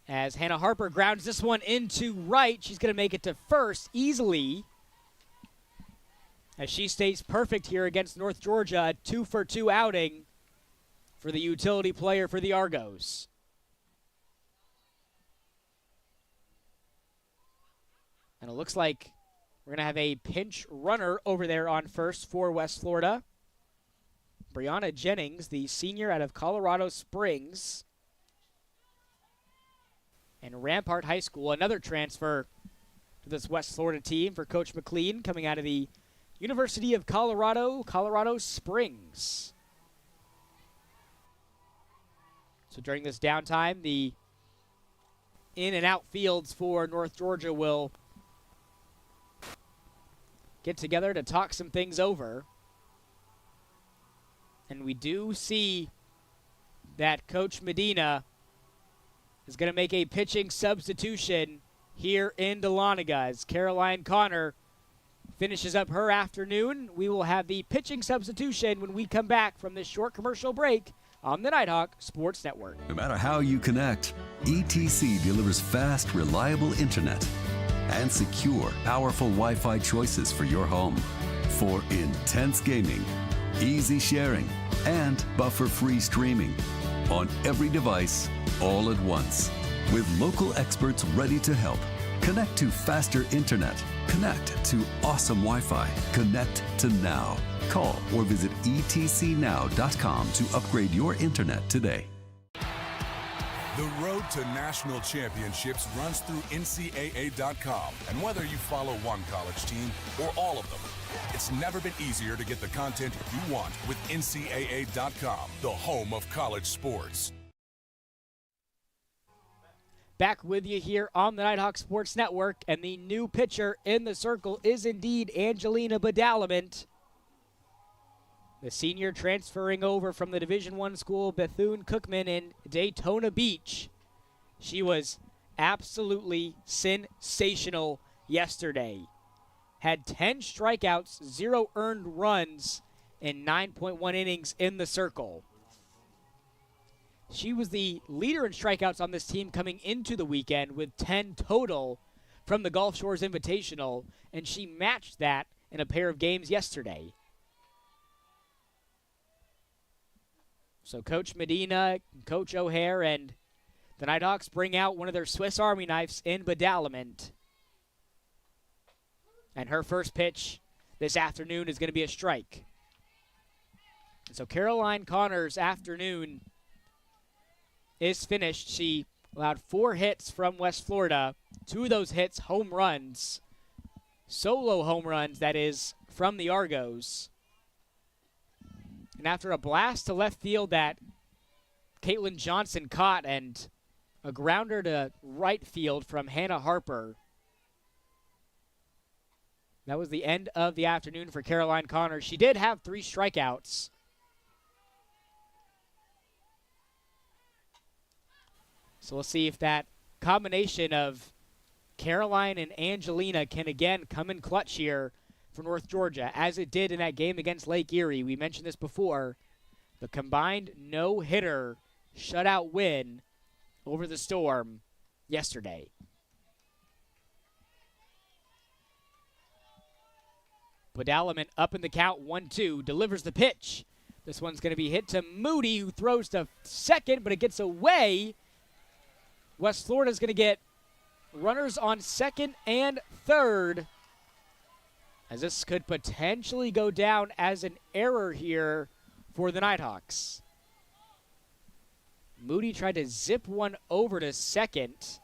As Hannah Harper grounds this one into right, she's going to make it to first easily, as she stays perfect here against North Georgia, a 2-for-2 outing for the utility player for the Argos. And it looks like we're going to have a pinch runner over there on first for West Florida. Brianna Jennings, the senior out of Colorado Springs. And Rampart High School, another transfer to this West Florida team for Coach McLean, coming out of the University of Colorado, Colorado Springs. So during this downtime, the in and out fields for North Georgia will get together to talk some things over. And we do see that Coach Medina is going to make a pitching substitution here in Dahlonega. As Caroline Connor finishes up her afternoon, we will have the pitching substitution when we come back from this short commercial break on the Nighthawk Sports Network. No matter how you connect, ETC delivers fast, reliable internet and secure, powerful Wi-Fi choices for your home. For intense gaming, easy sharing, and buffer-free streaming on every device, all at once. With local experts ready to help. Connect to faster internet. Connect to awesome Wi-Fi. Connect to now. Call or visit etcnow.com to upgrade your internet today. The road to national championships runs through NCAA.com. And whether you follow one college team or all of them, it's never been easier to get the content you want with NCAA.com, the home of college sports. Back with you here on the Nighthawk Sports Network, and the new pitcher in the circle is indeed Angelina Badalament, the senior transferring over from the Division I school Bethune-Cookman in Daytona Beach. She was absolutely sensational yesterday. Had 10 strikeouts, 0 earned runs, in 9.1 innings in the circle. She was the leader in strikeouts on this team coming into the weekend with 10 total from the Gulf Shores Invitational, and she matched that in a pair of games yesterday. So Coach Medina, Coach O'Hare, and the Nighthawks bring out one of their Swiss Army knives in Badalament. And her first pitch this afternoon is going to be a strike. And so Caroline Connor's afternoon is finished. She allowed 4 hits from West Florida. 2 of those hits home runs. Solo home runs, that is, from the Argos. And after a blast to left field that Caitlin Johnson caught and a grounder to right field from Hannah Harper, that was the end of the afternoon for Caroline Connor. She did have 3 strikeouts. So we'll see if that combination of Caroline and Angelina can again come in clutch here for North Georgia, as it did in that game against Lake Erie. We mentioned this before. The combined no-hitter shutout win over the Storm yesterday. Badalament up in the count, 1-2, delivers the pitch. This one's going to be hit to Moody, who throws to second, but it gets away. West Florida's going to get runners on second and third, as this could potentially go down as an error here for the Nighthawks. Moody tried to zip one over to second,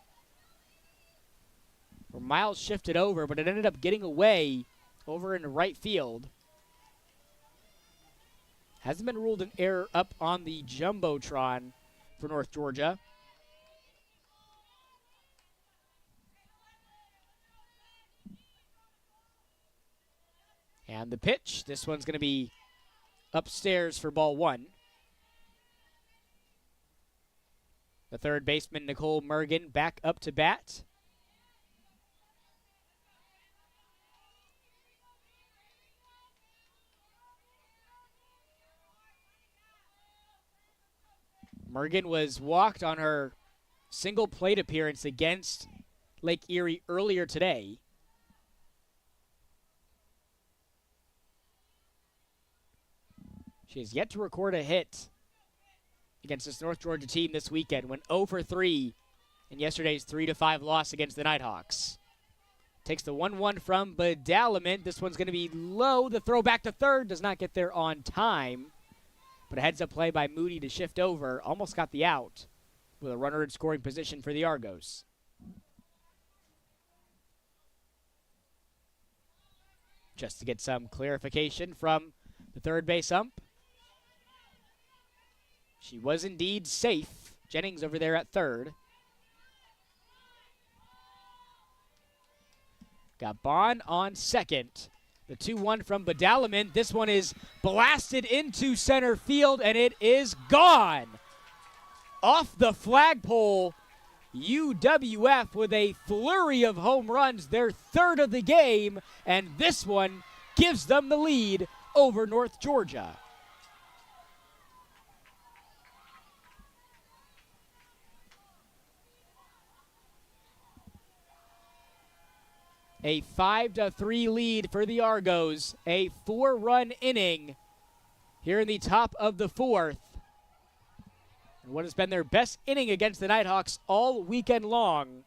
where Miles shifted over, but it ended up getting away over in right field. Hasn't been ruled an error up on the Jumbotron for North Georgia. And the pitch, this one's going to be upstairs for ball 1. The third baseman, Nicole Mergen, back up to bat. Mergen was walked on her single plate appearance against Lake Erie earlier today. She has yet to record a hit against this North Georgia team this weekend, went 0 for 3 in yesterday's 3-5 loss against the Nighthawks. Takes the 1-1 from Badalament. This one's going to be low. The throw back to third does not get there on time, but a heads-up play by Moody to shift over. Almost got the out with a runner in scoring position for the Argos. Just to get some clarification from the third base ump, she was indeed safe. Jennings over there at third. Got Bond on second. The 2-1 from Badalament. This one is blasted into center field, and it is gone. Off the flagpole, UWF with a flurry of home runs, their third of the game, and this one gives them the lead over North Georgia. A 5-3 lead for the Argos. A 4-run inning here in the top of the 4th. And what has been their best inning against the Nighthawks all weekend long.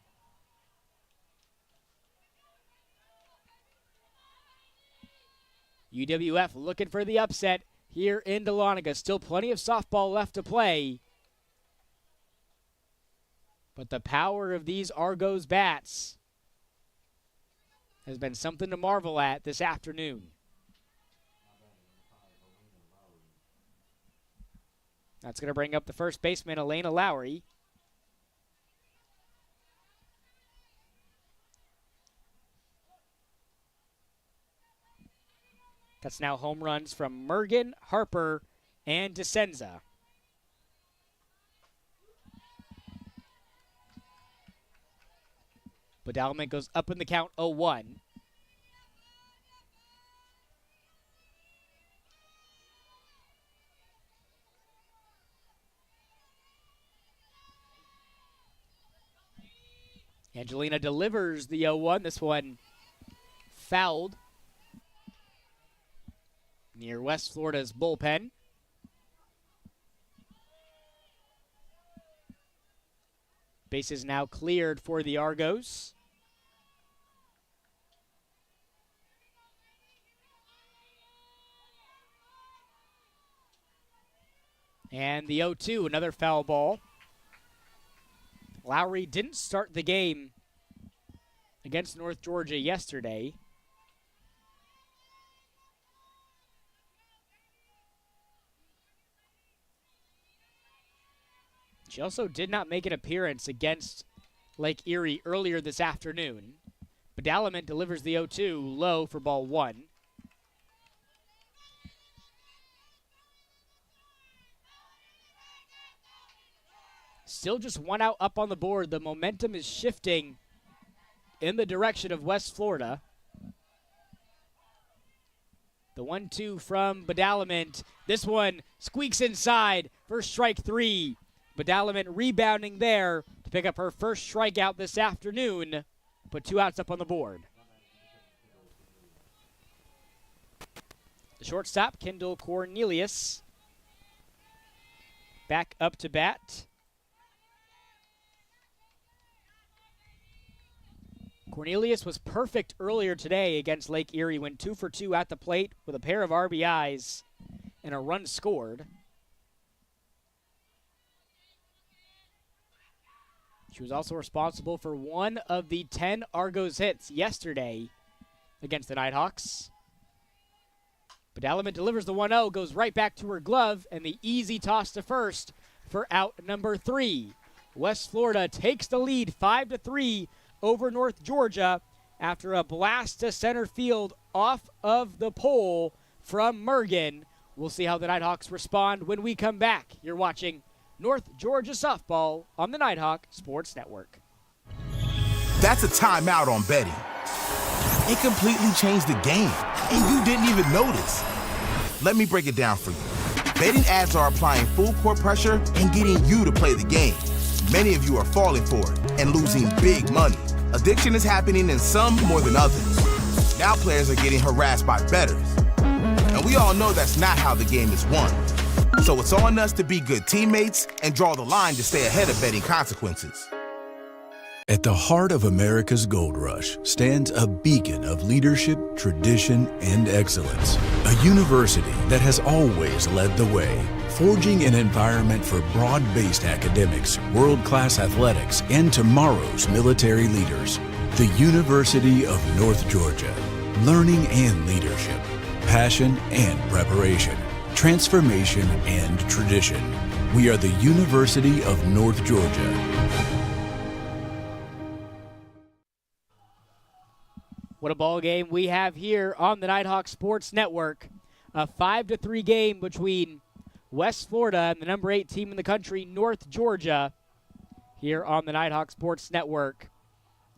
UWF looking for the upset here in Dahlonega. Still plenty of softball left to play. But the power of these Argos bats has been something to marvel at this afternoon. That's going to bring up the first baseman, Elena Lowry. That's now home runs from Mergen, Harper, and DeSenza. Badalament goes up in the count, 0-1. Angelina delivers the 0-1. This one fouled near West Florida's bullpen. Bases now cleared for the Argos. And the 0-2, another foul ball. Lowry didn't start the game against North Georgia yesterday. She also did not make an appearance against Lake Erie earlier this afternoon. Badalaman delivers the 0-2 low for ball 1. Still just one out up on the board. The momentum is shifting in the direction of West Florida. The 1-2 from Badalaman. This one squeaks inside for strike 3. Badalaman rebounding there to pick up her first strikeout this afternoon. Put 2 outs up on the board. The shortstop, Kendall Cornelius, back up to bat. Cornelius was perfect earlier today against Lake Erie, went 2 for 2 at the plate with a pair of RBIs and a run scored. She was also responsible for one of the 10 Argos hits yesterday against the Nighthawks. Badalaman delivers the 1-0, goes right back to her glove, and the easy toss to first for out number 3. West Florida takes the lead 5-3 over North Georgia after a blast to center field off of the pole from Mergen. We'll see how the Nighthawks respond when we come back. You're watching North Georgia softball on the Nighthawk Sports Network. That's a timeout on betting. It completely changed the game, and you didn't even notice. Let me break it down for you. Betting ads are applying full court pressure and getting you to play the game. Many of you are falling for it and losing big money. Addiction is happening in some more than others. Now players are getting harassed by bettors. And we all know that's not how the game is won. So it's on us to be good teammates and draw the line to stay ahead of betting consequences. At the heart of America's gold rush stands a beacon of leadership, tradition, and excellence. A university that has always led the way, forging an environment for broad-based academics, world-class athletics, and tomorrow's military leaders. The University of North Georgia. Learning and leadership. Passion and preparation. Transformation and tradition. We are the University of North Georgia. What a ball game we have here on the Nighthawk Sports Network. A 5-3 game between West Florida and the number 8 team in the country, North Georgia, here on the Nighthawk Sports Network.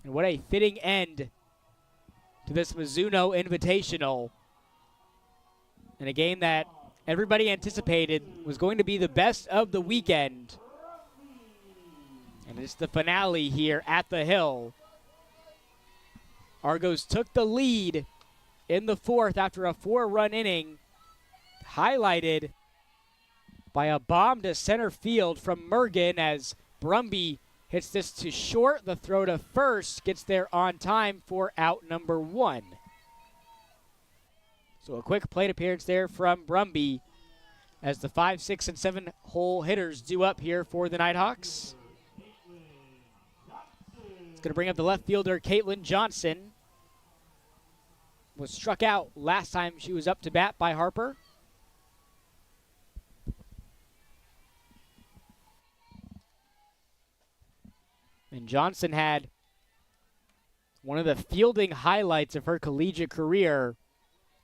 And what a fitting end to this Mizuno Invitational. In a game that everybody anticipated was going to be the best of the weekend. And it's the finale here at the Hill. Argos took the lead in the 4th after a 4-run inning, highlighted by a bomb to center field from Mergen as Brumby hits this to short. The throw to first gets there on time for out number 1. So a quick plate appearance there from Brumby as the 5, 6, and 7 hole hitters do up here for the Nighthawks. It's going to bring up the left fielder, Caitlin Johnson. Was struck out last time she was up to bat by Harper. And Johnson had one of the fielding highlights of her collegiate career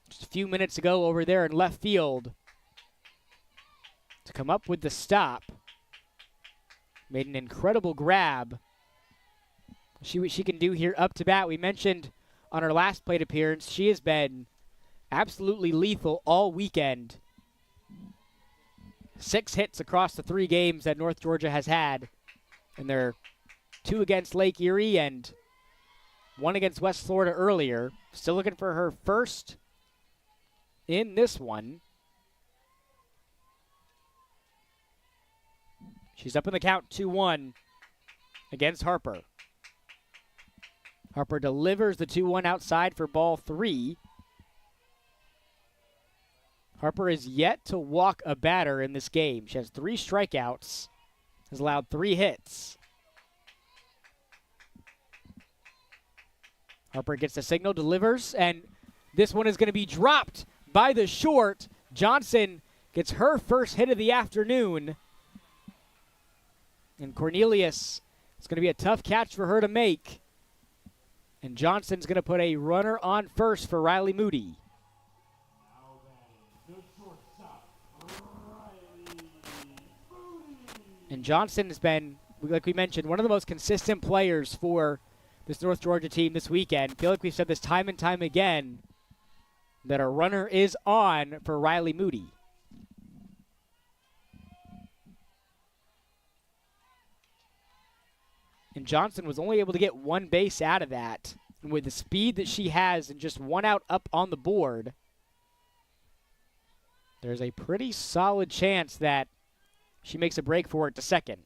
just a few minutes ago over there in left field to come up with the stop. Made an incredible grab. See what she can do here up to bat. We mentioned on her last plate appearance, she has been absolutely lethal all weekend. 6 hits across the 3 games that North Georgia has had in their 2 against Lake Erie and 1 against West Florida earlier. Still looking for her first in this one. She's up in the count 2-1 against Harper. Harper delivers the 2-1 outside for ball 3. Harper is yet to walk a batter in this game. She has 3 strikeouts, has allowed 3 hits. Harper gets the signal, delivers, and this one is going to be dropped by the short. Johnson gets her first hit of the afternoon. And Cornelius, it's going to be a tough catch for her to make. And Johnson's going to put a runner on first for Riley Moody. And Johnson has been, like we mentioned, one of the most consistent players for this North Georgia team this weekend. I feel like we've said this time and time again that a runner is on for Riley Moody. And Johnson was only able to get 1 base out of that. And with the speed that she has and just 1 out up on the board, there's a pretty solid chance that she makes a break for it to second.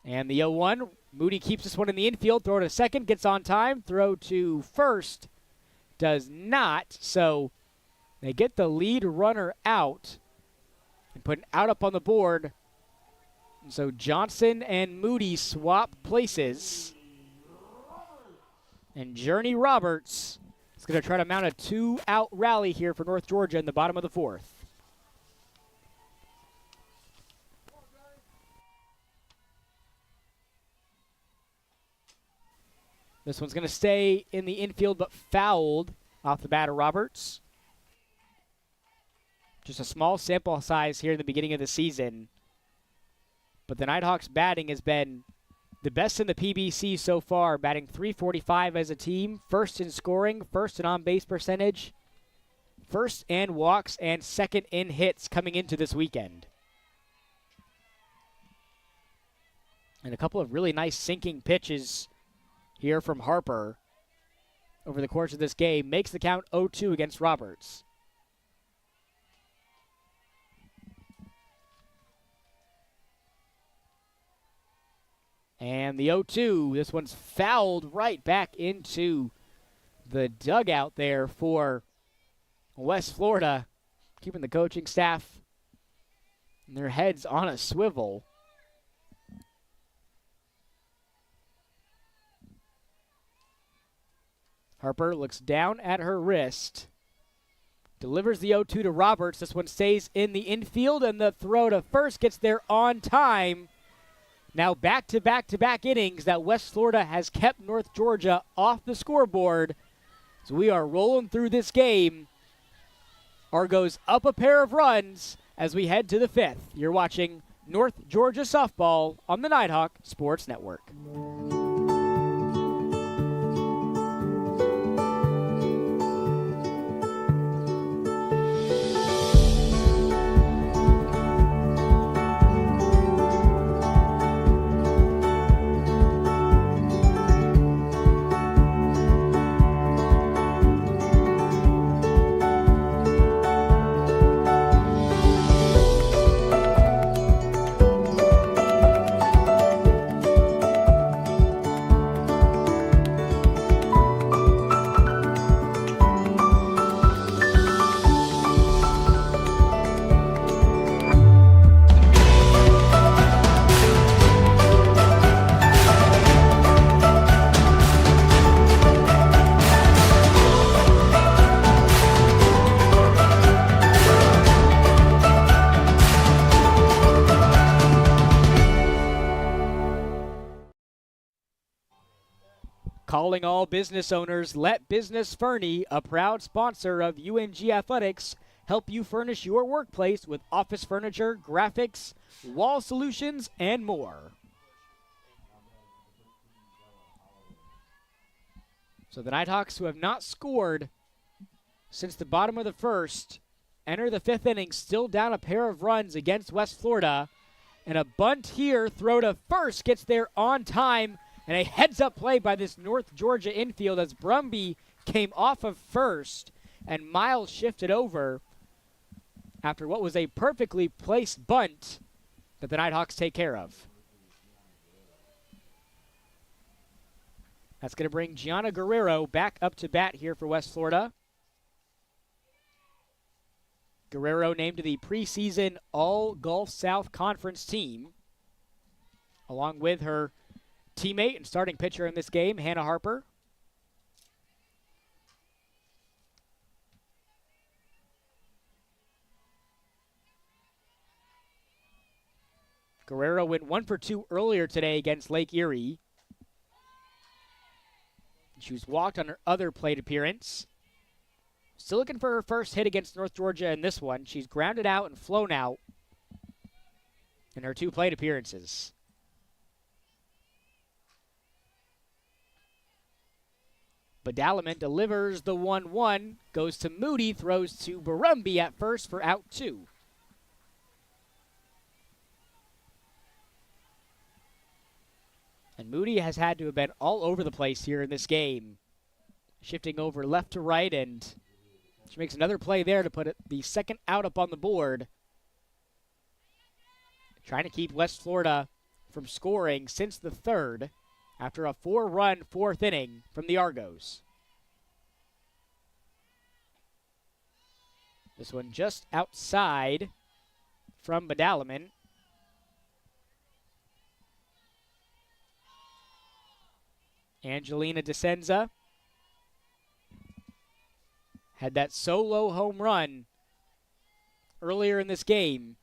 And the 0-1, Moody keeps this one in the infield, throw to second, gets on time, throw to first, does not. So they get the lead runner out and put an out up on the board. And so Johnson and Moody swap places. And Journey Roberts is going to try to mount a 2-out rally here for North Georgia in the bottom of the 4th. This one's going to stay in the infield, but fouled off the bat of Roberts. Just a small sample size here in the beginning of the season. But the Nighthawks batting has been the best in the PBC so far, batting .345 as a team, first in scoring, first in on-base percentage, first in walks, and second in hits coming into this weekend. And a couple of really nice sinking pitches here from Harper over the course of this game. Makes the count 0-2 against Roberts. And the 0-2, this one's fouled right back into the dugout there for West Florida, keeping the coaching staff and their heads on a swivel. Harper looks down at her wrist, delivers the 0-2 to Roberts. This one stays in the infield, and the throw to first gets there on time. Now back-to-back-to-back innings that West Florida has kept North Georgia off the scoreboard. So we are rolling through this game. Argos up a pair of runs as we head to the 5th. You're watching North Georgia softball on the Nighthawk Sports Network. Calling all business owners, let Business Fernie, a proud sponsor of UNG Athletics, help you furnish your workplace with office furniture, graphics, wall solutions, and more. So the Nighthawks, who have not scored since the bottom of the 1st, enter the 5th inning still down a pair of runs against West Florida. And a bunt here, throw to first, gets there on time. And a heads-up play by this North Georgia infield as Brumby came off of first. And Miles shifted over after what was a perfectly placed bunt that the Nighthawks take care of. That's going to bring Gianna Guerrero back up to bat here for West Florida. Guerrero named to the preseason All-Gulf South Conference team, along with her teammate and starting pitcher in this game, Hannah Harper. Guerrero went 1 for 2 earlier today against Lake Erie. She was walked on her other plate appearance. Still looking for her first hit against North Georgia in this one. She's grounded out and flown out in her 2 plate appearances. Badalaman delivers the 1-1, goes to Moody, throws to Barumbi at first for out 2. And Moody has had to have been all over the place here in this game, shifting over left to right, and she makes another play there to put the second out up on the board. Trying to keep West Florida from scoring since the third after a 4-run fourth inning from the Argos. This one just outside from Badalaman. Angelina DeSenza had that solo home run earlier in this game.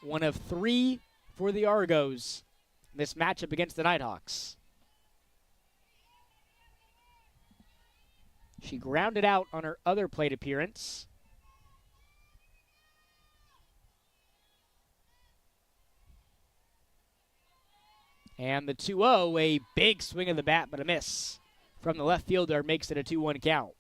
One of 3 for the Argos in this matchup against the Nighthawks. She grounded out on her other plate appearance. And the 2-0, a big swing of the bat, but a miss from the left fielder, makes it a 2-1 count.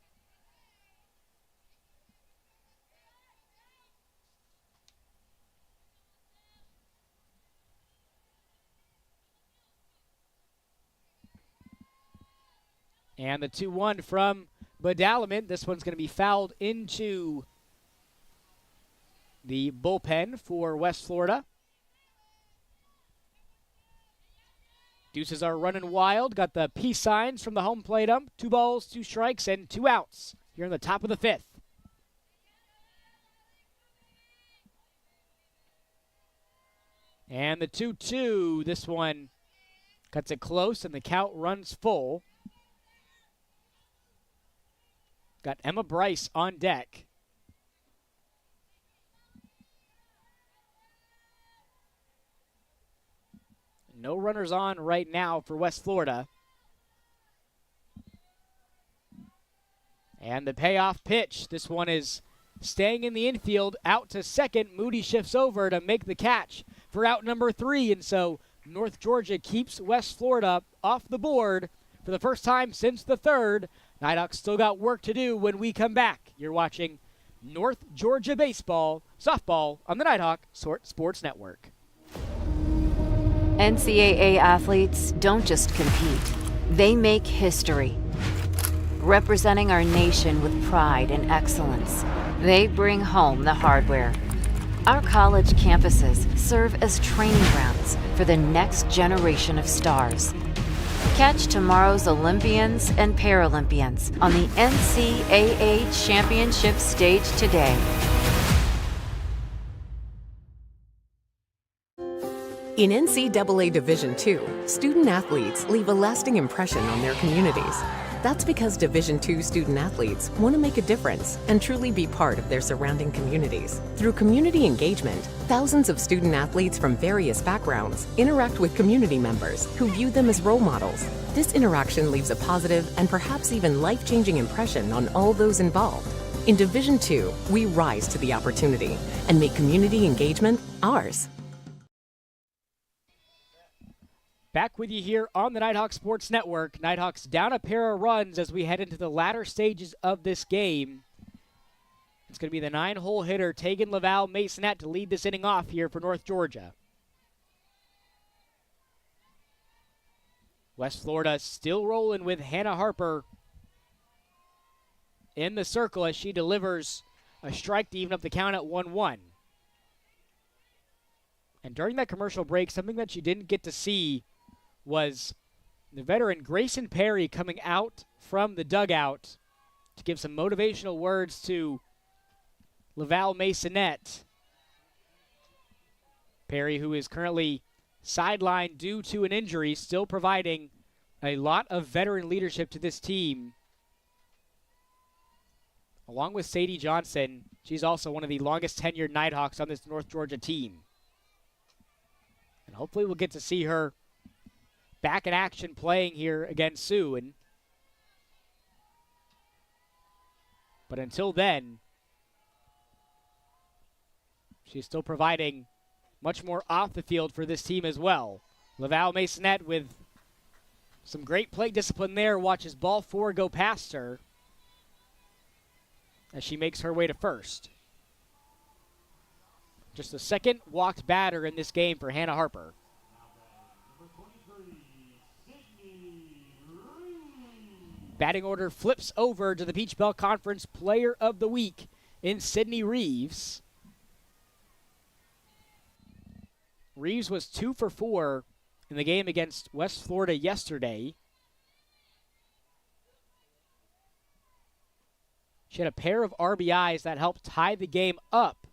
And the 2-1 from Badalaman. This one's going to be fouled into the bullpen for West Florida. Deuces are running wild. Got the peace signs from the home plate ump. 2 balls, 2 strikes, and 2 outs here in the top of the 5th. And the 2-2, this one cuts it close, and the count runs full. Got Emma Bryce on deck. No runners on right now for West Florida. And the payoff pitch. This one is staying in the infield, out to second. Moody shifts over to make the catch for out number 3. And so North Georgia keeps West Florida off the board for the first time since the third. Nighthawks still got work to do when we come back. You're watching North Georgia baseball, softball on the Nighthawk Sports Network. NCAA athletes don't just compete, they make history. Representing our nation with pride and excellence, they bring home the hardware. Our college campuses serve as training grounds for the next generation of stars. Catch tomorrow's Olympians and Paralympians on the NCAA Championship stage today. In NCAA Division II, student athletes leave a lasting impression on their communities. That's because Division II student athletes want to make a difference and truly be part of their surrounding communities. Through community engagement, thousands of student athletes from various backgrounds interact with community members who view them as role models. This interaction leaves a positive and perhaps even life-changing impression on all those involved. In Division II, we rise to the opportunity and make community engagement ours. Back with you here on the Nighthawk Sports Network. Nighthawks down a pair of runs as we head into the latter stages of this game. It's going to be the 9-hole hitter, Tegan Laval Masonette, to lead this inning off here for North Georgia. West Florida still rolling with Hannah Harper in the circle as she delivers a strike to even up the count at 1-1. And during that commercial break, something that you didn't get to see was the veteran Grayson Perry coming out from the dugout to give some motivational words to Laval Masonette. Perry, who is currently sidelined due to an injury, still providing a lot of veteran leadership to this team. Along with Sadie Johnson, she's also one of the longest tenured Nighthawks on this North Georgia team. And hopefully we'll get to see her back in action playing here against Sioux. But until then, she's still providing much more off the field for this team as well. Laval Masonette with some great play discipline there. Watches ball 4 go past her as she makes her way to first. Just the second walked batter in this game for Hannah Harper. Batting order flips over to the Peach Belt Conference Player of the Week in Sydney Reeves. Reeves was 2 for 4 in the game against West Florida yesterday. She had a pair of RBIs that helped tie the game up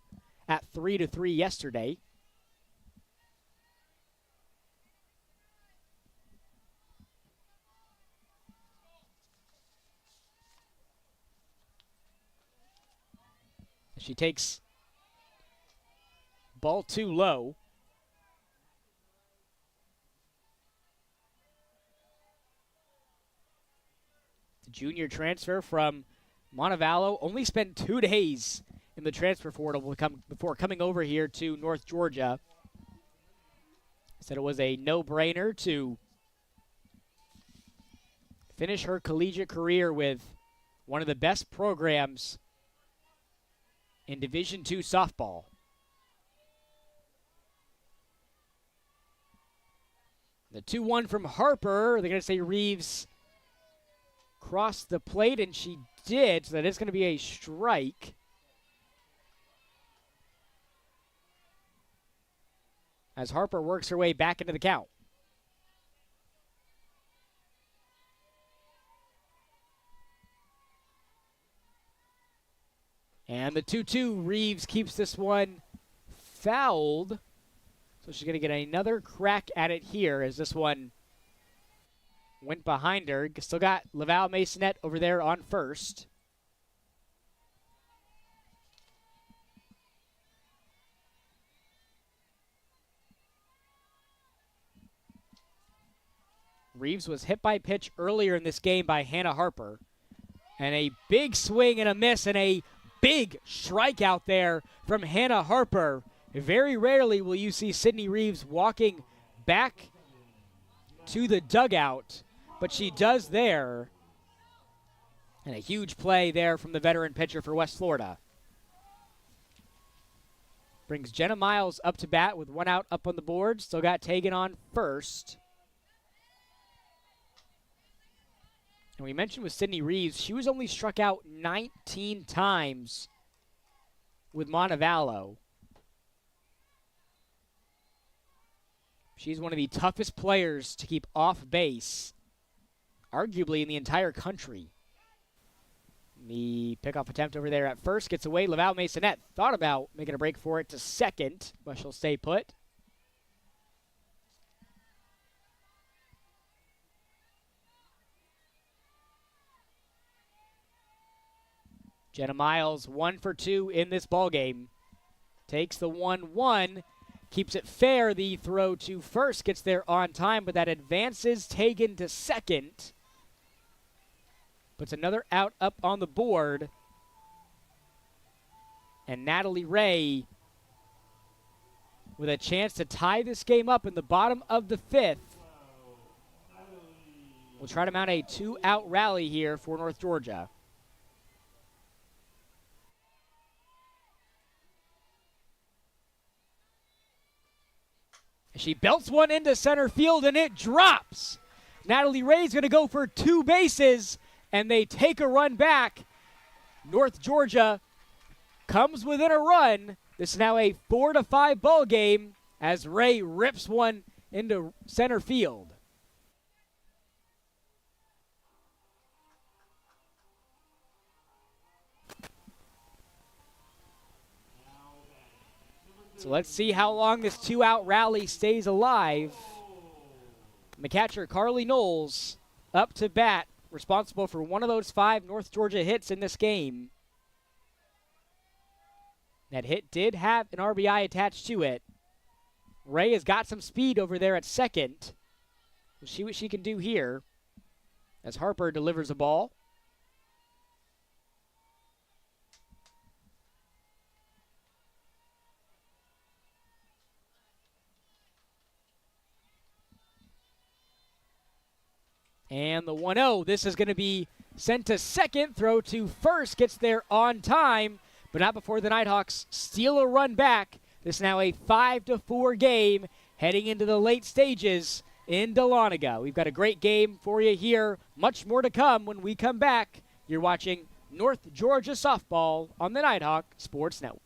at 3-3 yesterday. She takes ball 2 low. The junior transfer from Montevallo only spent 2 days in the transfer portal before coming over here to North Georgia. Said it was a no-brainer to finish her collegiate career with one of the best programs in Division II softball. The 2-1 from Harper. They're going to say Reeves crossed the plate, and she did, so that is going to be a strike. As Harper works her way back into the count. And the 2-2, Reeves keeps this one fouled. So she's going to get another crack at it here as this one went behind her. Still got Laval Masonette over there on first. Reeves was hit by pitch earlier in this game by Hannah Harper. And a big swing and a miss and a big strikeout there from Hannah Harper. Very rarely will you see Sydney Reeves walking back to the dugout, but she does there. And a huge play there from the veteran pitcher for West Florida. Brings Jenna Miles up to bat with 1 out up on the board. Still got Tegan on first. And we mentioned with Sydney Reeves, she was only struck out 19 times with Montevallo. She's one of the toughest players to keep off base, arguably in the entire country. The pickoff attempt over there at first gets away. Laval Masonette thought about making a break for it to second, but she'll stay put. Jenna Miles 1 for 2 in this ballgame. Takes the 1-1, keeps it fair. The throw to first gets there on time, but that advances Tegan to second. Puts another out up on the board. And Natalie Ray with a chance to tie this game up in the bottom of the 5th. We'll try to mount a 2-out rally here for North Georgia. She belts one into center field, and it drops. Natalie Ray's going to go for 2 bases, and they take a run back. North Georgia comes within a run. This is now a 4-5 ball game as Ray rips one into center field. So let's see how long this 2-out rally stays alive. The catcher, Carly Knowles, up to bat, responsible for one of those 5 North Georgia hits in this game. That hit did have an RBI attached to it. Ray has got some speed over there at second. We'll see what she can do here as Harper delivers a ball. And the 1-0, this is going to be sent to second. Throw to first, gets there on time, but not before the Nighthawks steal a run back. This is now a 5-4 game heading into the late stages in Dahlonega. We've got a great game for you here. Much more to come when we come back. You're watching North Georgia softball on the Nighthawk Sports Network.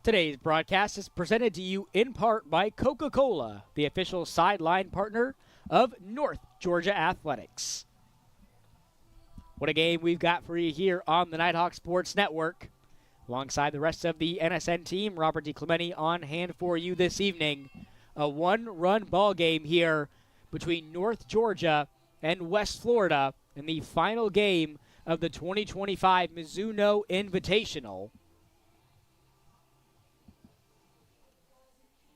Today's broadcast is presented to you in part by Coca-Cola, the official sideline partner of North Georgia Athletics. What a game we've got for you here on the Nighthawk Sports Network. Alongside the rest of the NSN team, Robert DiClemente on hand for you this evening. A 1-run ball game here between North Georgia and West Florida in the final game of the 2025 Mizuno Invitational.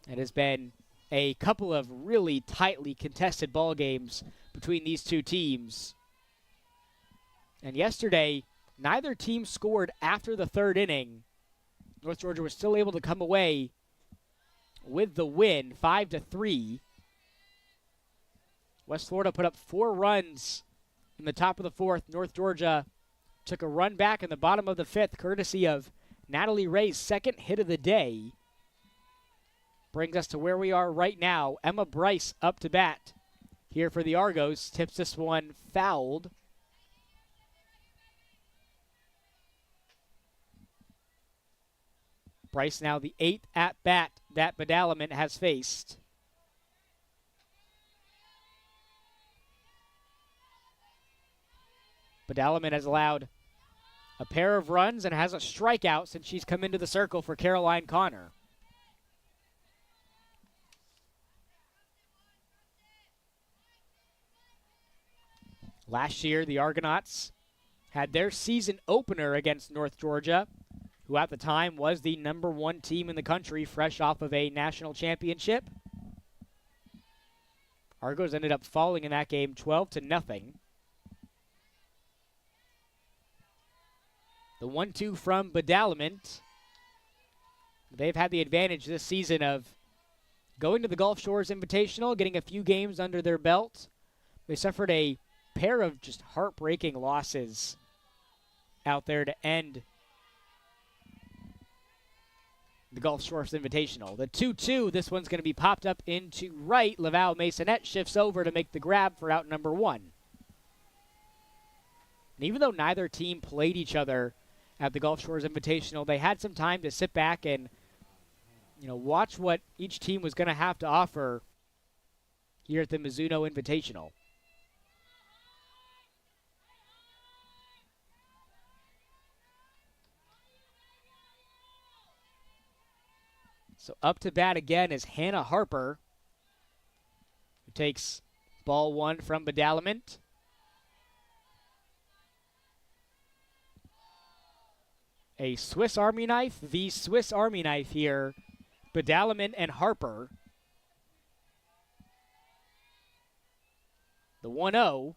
It has been a couple of really tightly contested ball games between these two teams. And yesterday, neither team scored after the 3rd inning. North Georgia was still able to come away with the win, 5-3. West Florida put up 4 runs in the top of the 4th. North Georgia took a run back in the bottom of the 5th, courtesy of Natalie Ray's 2nd hit of the day. Brings us to where we are right now. Emma Bryce up to bat here for the Argos. Tips this one fouled. Bryce now the 8th at bat that Badalaman has faced. Badalaman has allowed a pair of runs and has a strikeout since she's come into the circle for Caroline Connor. Last year, the Argonauts had their season opener against North Georgia, who at the time was the #1 team in the country, fresh off of a national championship. Argos ended up falling in that game 12-0. The 1-2 from Badalaman. They've had the advantage this season of going to the Gulf Shores Invitational, getting a few games under their belt. They suffered a pair of just heartbreaking losses out there to end the Gulf Shores Invitational. The 2-2, this one's going to be popped up into right. Laval Masonette shifts over to make the grab for out number 1. And even though neither team played each other at the Gulf Shores Invitational, they had some time to sit back and, watch what each team was going to have to offer here at the Mizuno Invitational. So up to bat again is Hannah Harper, who takes ball one from Badalament. A Swiss Army knife, the Swiss Army knife here. Badalament and Harper. The 1-0.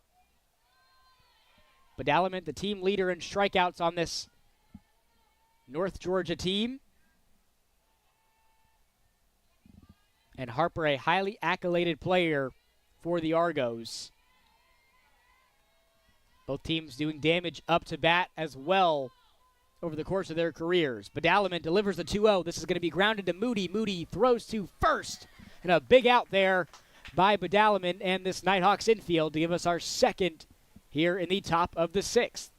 Badalament, the team leader in strikeouts on this North Georgia team. And Harper, a highly accoladed player for the Argos. Both teams doing damage up to bat as well over the course of their careers. Badalament delivers the 2-0. This is going to be grounded to Moody. Moody throws to first. And a big out there by Badalament and this Nighthawks infield to give us our second here in the top of the 6th.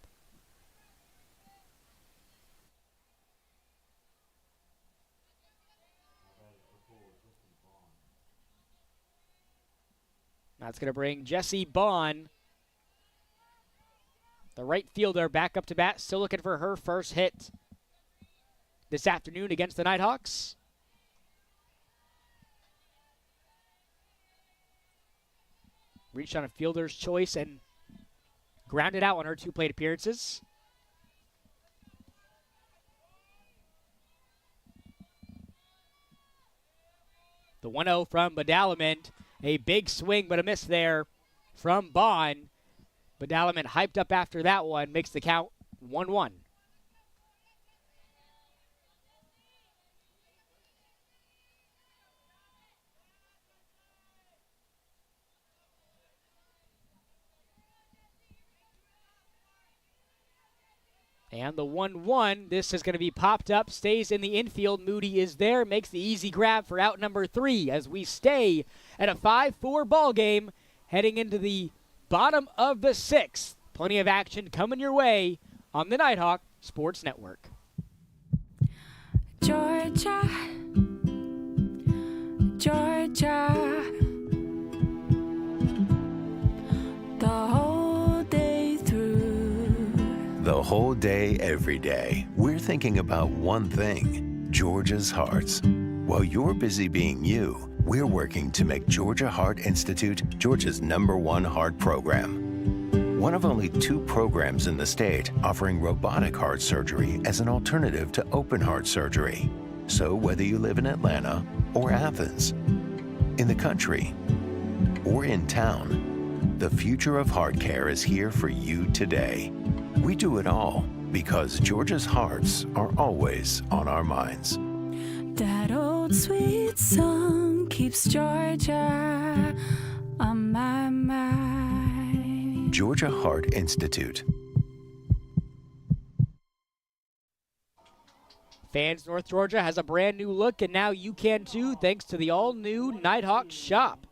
That's going to bring Jessie Bond, the right fielder, back up to bat, still looking for her first hit this afternoon against the Nighthawks. Reached on a fielder's choice and grounded out on her 2 plate appearances. The 1-0 from Badalament. A big swing, but a miss there from Bond. Badalament hyped up after that one, makes the count 1-1. And the 1-1, this is going to be popped up, stays in the infield. Moody is there, makes the easy grab for out number 3 as we stay at a 5-4 ball game heading into the bottom of the 6th. Plenty of action coming your way on the Nighthawk Sports Network. Georgia, Georgia, the whole day through. The whole day, every day, we're thinking about one thing, Georgia's hearts. While you're busy being you, we're working to make Georgia Heart Institute Georgia's #1 heart program. One of only 2 programs in the state offering robotic heart surgery as an alternative to open heart surgery. So whether you live in Atlanta or Athens, in the country or in town, the future of heart care is here for you today. We do it all because Georgia's hearts are always on our minds. That old sweet song keeps Georgia on my mind. Georgia Heart Institute. Fans, North Georgia has a brand new look, and now you can too, thanks to the all-new Nighthawk shop.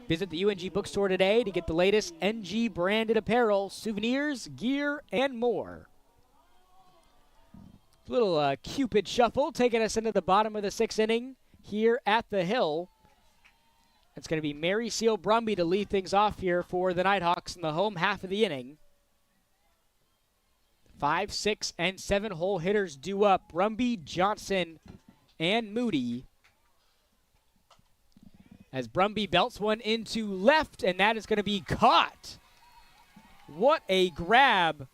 Visit the UNG bookstore today to get the latest NG branded apparel, souvenirs, gear, and more. Little Cupid shuffle taking us into the bottom of the 6th inning here at the Hill. It's going to be Mary Seal Brumby to lead things off here for the Nighthawks in the home half of the inning. 5, 6, and 7 hole hitters due up. Brumby, Johnson, and Moody. As Brumby belts one into left, and that is going to be caught. What a grab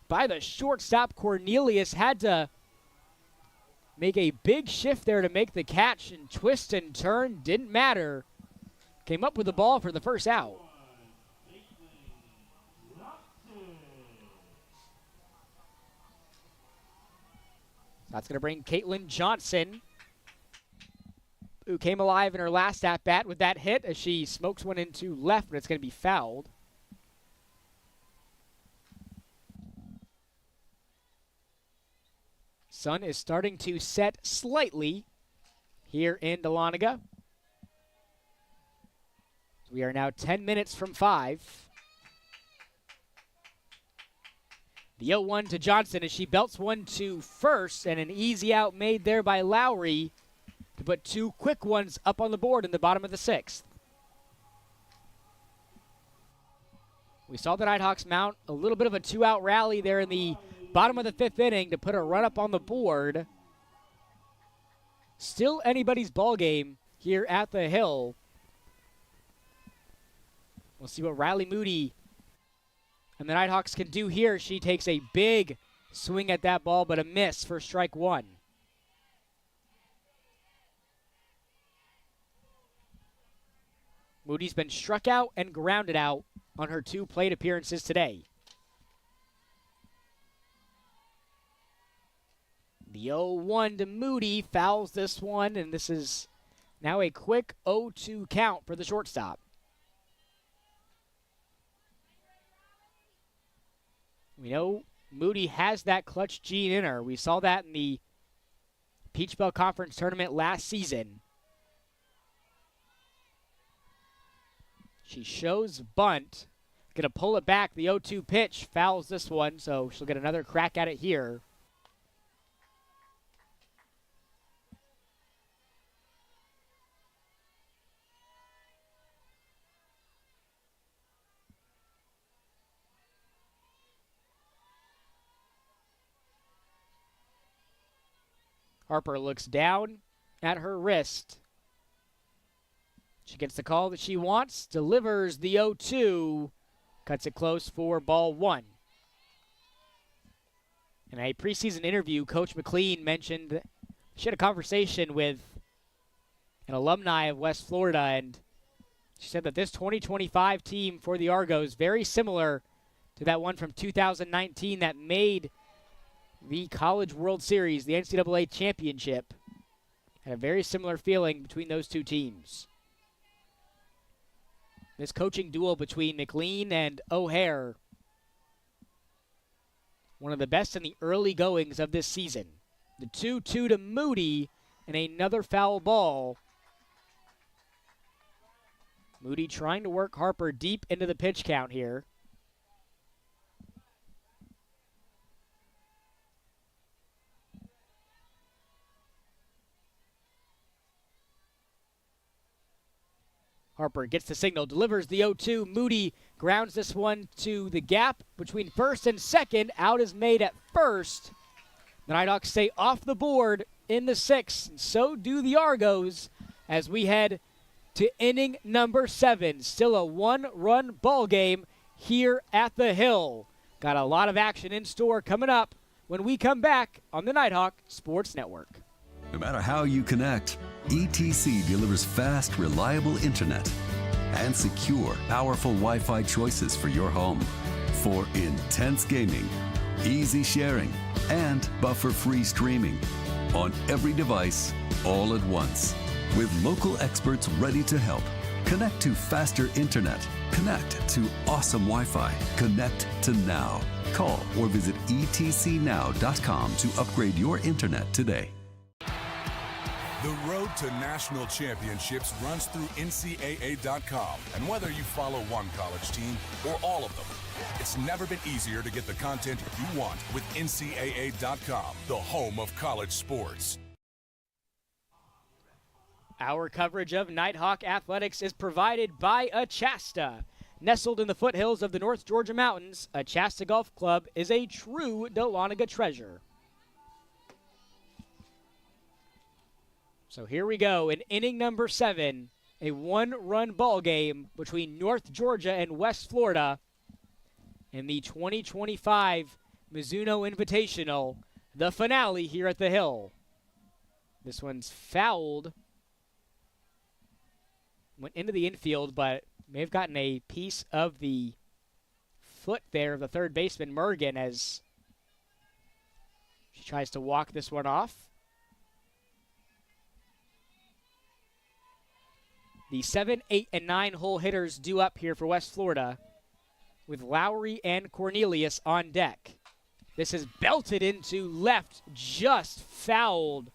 by the shortstop. Cornelius had to make a big shift there to make the catch, and twist and turn, didn't matter. Came up with the ball for the first out. That's going to bring Caitlin Johnson, who came alive in her last at-bat with that hit as she smokes one into left, but it's going to be fouled. Sun is starting to set slightly here in Dahlonega. We are now 10 minutes from 5. The 0-1 to Johnson as she belts one to first, and an easy out made there by Lowry to put 2 quick ones up on the board in the bottom of the 6th. We saw the Nighthawks mount a little bit of a 2-out rally there in the bottom of the 5th inning to put a run up on the board. still anybody's ball game here at the Hill. We'll see what Riley Moody and the Nighthawks can do here. She takes a big swing at that ball, but a miss for strike one. Moody's been struck out and grounded out on her 2 plate appearances today. The 0-1 to Moody fouls this one, and this is now a quick 0-2 count for the shortstop. We know Moody has that clutch gene in her. We saw that in the Peach Belt Conference tournament last season. She shows bunt. Going to pull it back. The 0-2 pitch fouls this one, so she'll get another crack at it here. Harper looks down at her wrist. She gets the call that she wants, delivers the 0-2, cuts it close for ball one. In a preseason interview, Coach McLean mentioned she had a conversation with an alumni of West Florida, and she said that this 2025 team for the Argos, very similar to that one from 2019 that made the College World Series, the NCAA championship. Had a very similar feeling between those two teams. This coaching duel between McLean and O'Hare, one of the best in the early goings of this season. The 2-2 to Moody and another foul ball. Moody trying to work Harper deep into the pitch count here. Harper gets the signal, delivers the 0-2. Moody grounds this one to the gap between first and second. Out is made at first. The Nighthawks stay off the board in the sixth, and so do the Argos as we head to inning number 7. Still a one-run ball game here at the Hill. Got a lot of action in store coming up when we come back on the Nighthawk Sports Network. No matter how you connect, ETC delivers fast, reliable internet and secure, powerful Wi-Fi choices for your home. For intense gaming, easy sharing, and buffer-free streaming on every device, all at once. With local experts ready to help. Connect to faster internet. Connect to awesome Wi-Fi. Connect to now. Call or visit etcnow.com to upgrade your internet today. The road to national championships runs through NCAA.com. And whether you follow one college team or all of them, it's never been easier to get the content you want with NCAA.com, the home of college sports. Our coverage of Nighthawk Athletics is provided by Achasta. Nestled in the foothills of the North Georgia Mountains, Achasta Golf Club is a true Dahlonega treasure. So here we go, in inning number 7, a one-run ball game between North Georgia and West Florida in the 2025 Mizuno Invitational, the finale here at the Hill. This one's fouled. Went into the infield, but may have gotten a piece of the foot there of the third baseman, Mergen, as she tries to walk this one off. The 7, 8, and 9 hole hitters due up here for West Florida with Lowry and Cornelius on deck. This is belted into left, just fouled.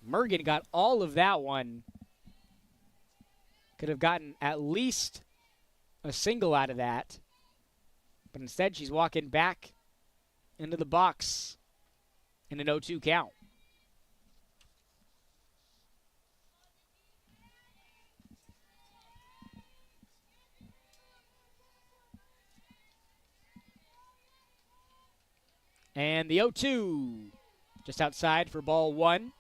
Mergen got all of that one. Could have gotten at least a single out of that. But instead, she's walking back into the box in an 0-2 count. And the 0-2 just outside for ball one.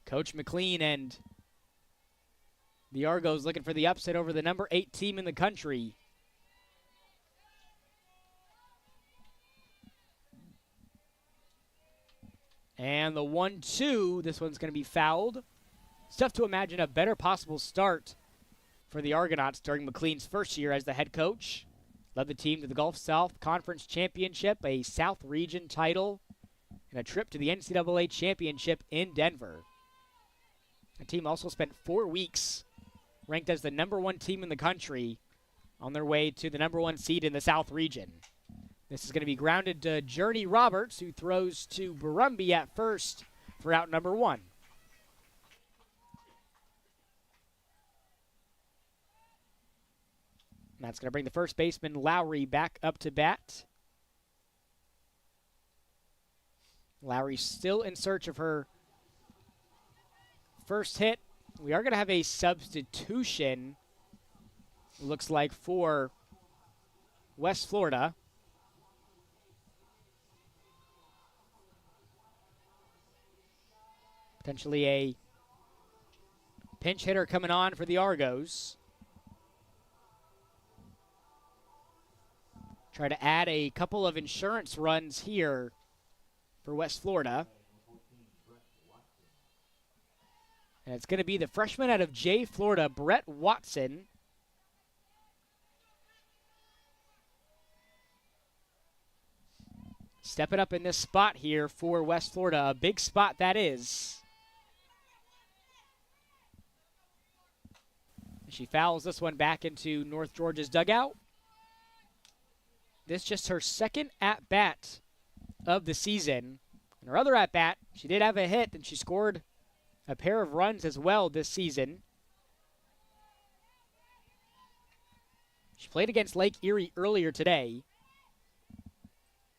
Coach McLean and the Argos looking for the upset over the number 8 team in the country. And the 1-2, this one's going to be fouled. It's tough to imagine a better possible start for the Argonauts during McLean's first year as the head coach. Led the team to the Gulf South Conference Championship, a South Region title, and a trip to the NCAA Championship in Denver. The team also spent 4 weeks ranked as the number 1 team in the country on their way to the number 1 seed in the South Region. This is going to be grounded to Journey Roberts, who throws to Burumbi at first for out number 1. And that's going to bring the first baseman, Lowry, back up to bat. Lowry still in search of her first hit. We are going to have a substitution, looks like, for West Florida. Potentially a pinch hitter coming on for the Argos. Try to add a couple of insurance runs here for West Florida. And it's going to be the freshman out of J. Florida, Brett Watson. Stepping up in this spot here for West Florida. A big spot that is. She fouls this one back into North Georgia's dugout. This is just her second at-bat of the season. And her other at-bat, she did have a hit, and she scored a pair of runs as well this season. She played against Lake Erie earlier today,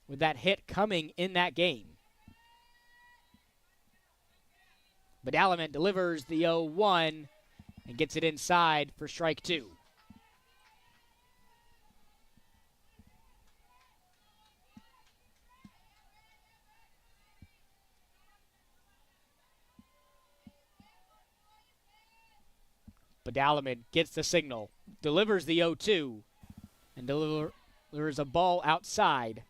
with that hit coming in that game. Badalaman delivers the 0-1 and gets it inside for strike 2. Badalaman gets the signal, delivers the 0-2, and delivers a ball outside.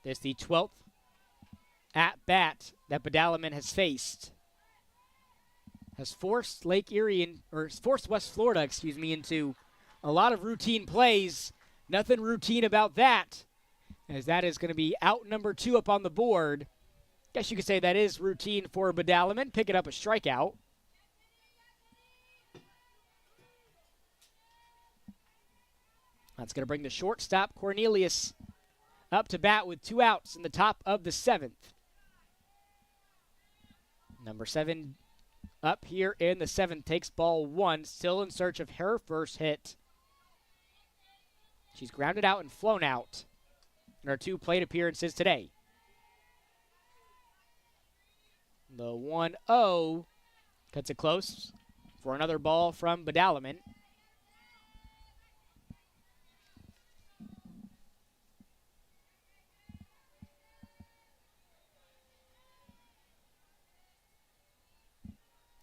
This is the 12th at-bat that Badalaman has faced. Has forced forced West Florida, into a lot of routine plays. Nothing routine about that, as that is going to be out number 2 up on the board. Guess you could say that is routine for Badalaman, picking up a strikeout. That's going to bring the shortstop, Cornelius, up to bat with 2 outs in the top of the 7th. Number 7 up here in the 7th takes ball 1, still in search of her first hit. She's grounded out and flown out in her 2 plate appearances today. The 1-0 cuts it close for another ball from Badalaman.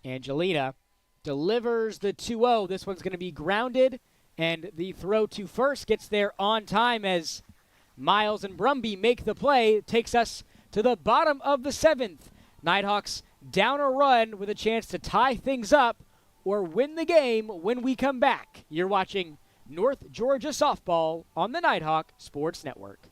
Angelina delivers the 2-0. This one's going to be grounded, and the throw to first gets there on time as Miles and Brumby make the play. It takes us to the bottom of the 7th. Nighthawks down a run with a chance to tie things up or win the game when we come back. You're watching North Georgia Softball on the Nighthawk Sports Network.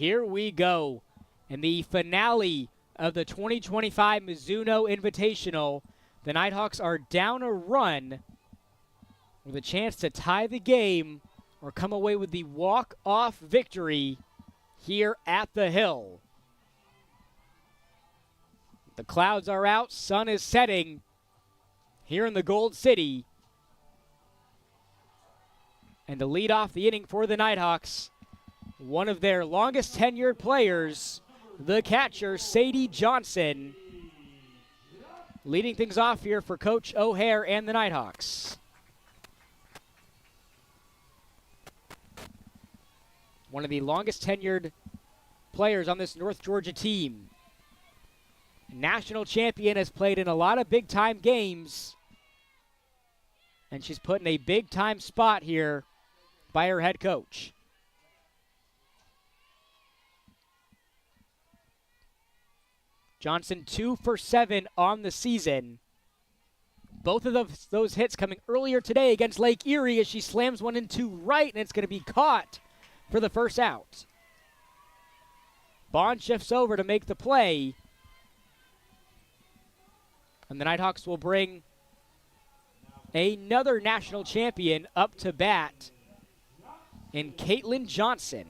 here we go. In the finale of the 2025 Mizuno Invitational, the Nighthawks are down a run with a chance to tie the game or come away with the walk-off victory here at the Hill. The clouds are out, sun is setting here in the Gold City. And to lead off the inning for the Nighthawks, one of their longest tenured players, the catcher, Sadie Johnson, leading things off here for Coach O'Hare and the Nighthawks. One of the longest tenured players on this North Georgia team. National champion, has played in a lot of big-time games, and she's put in a big-time spot here by her head coach. Johnson 2 for 7 on the season. Both of those hits coming earlier today against Lake Erie as she slams one into right, and it's going to be caught for the first out. Bond shifts over to make the play. And the Nighthawks will bring another national champion up to bat in Caitlin Johnson.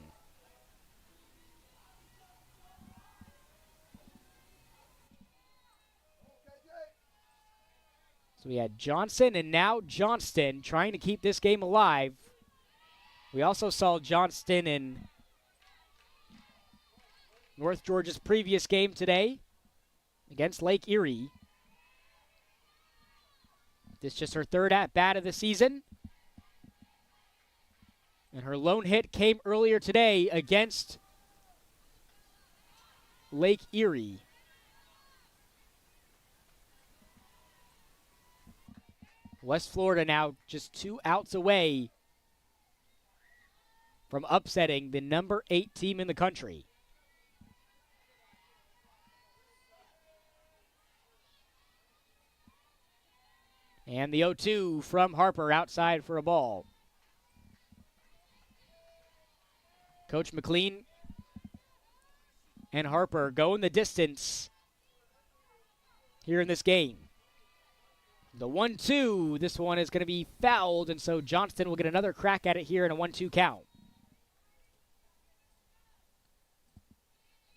So we had Johnson and now Johnston trying to keep this game alive. We also saw Johnston in North Georgia's previous game today against Lake Erie. This is just her third at-bat of the season. And her lone hit came earlier today against Lake Erie. West Florida now just 2 outs away from upsetting the number 8 team in the country. And the 0-2 from Harper outside for a ball. Coach McLean and Harper going the distance here in this game. The 1-2, this one is going to be fouled, and so Johnston will get another crack at it here in a 1-2 count.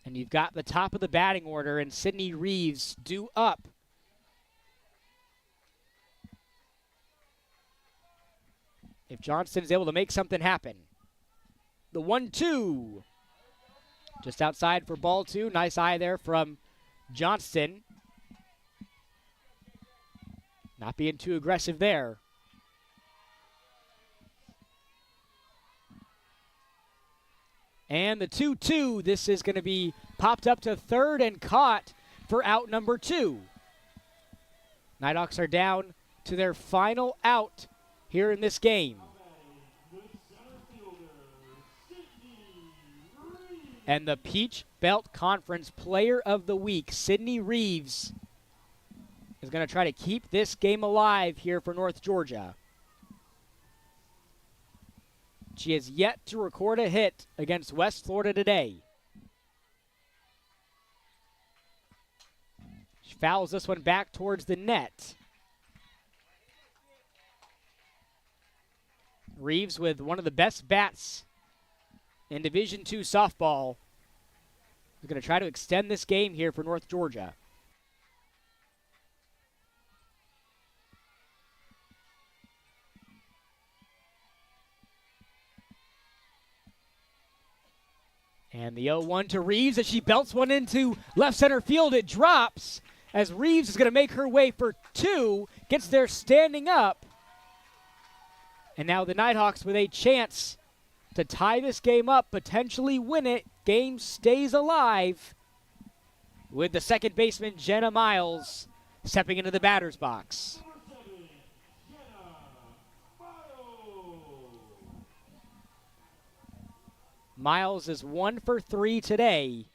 And you've got the top of the batting order and Sydney Reeves due up. If Johnston is able to make something happen. The 1-2. Just outside for ball 2. Nice eye there from Johnston. Not being too aggressive there. And the 2-2. This is going to be popped up to third and caught for out number 2. Nighthawks are down to their final out here in this game. And the Peach Belt Conference Player of the Week, Sydney Reeves, is going to try to keep this game alive here for North Georgia. She has yet to record a hit against West Florida today. She fouls this one back towards the net. Reeves with one of the best bats in Division II softball. We're going to try to extend this game here for North Georgia. And the 0-1 to Reeves as she belts one into left center field. It drops as Reeves is going to make her way for 2. Gets there standing up. And now the Nighthawks with a chance to tie this game up, potentially win it. Game stays alive with the second baseman, Jenna Miles, stepping into the batter's box. Miles is 1 for 3 today.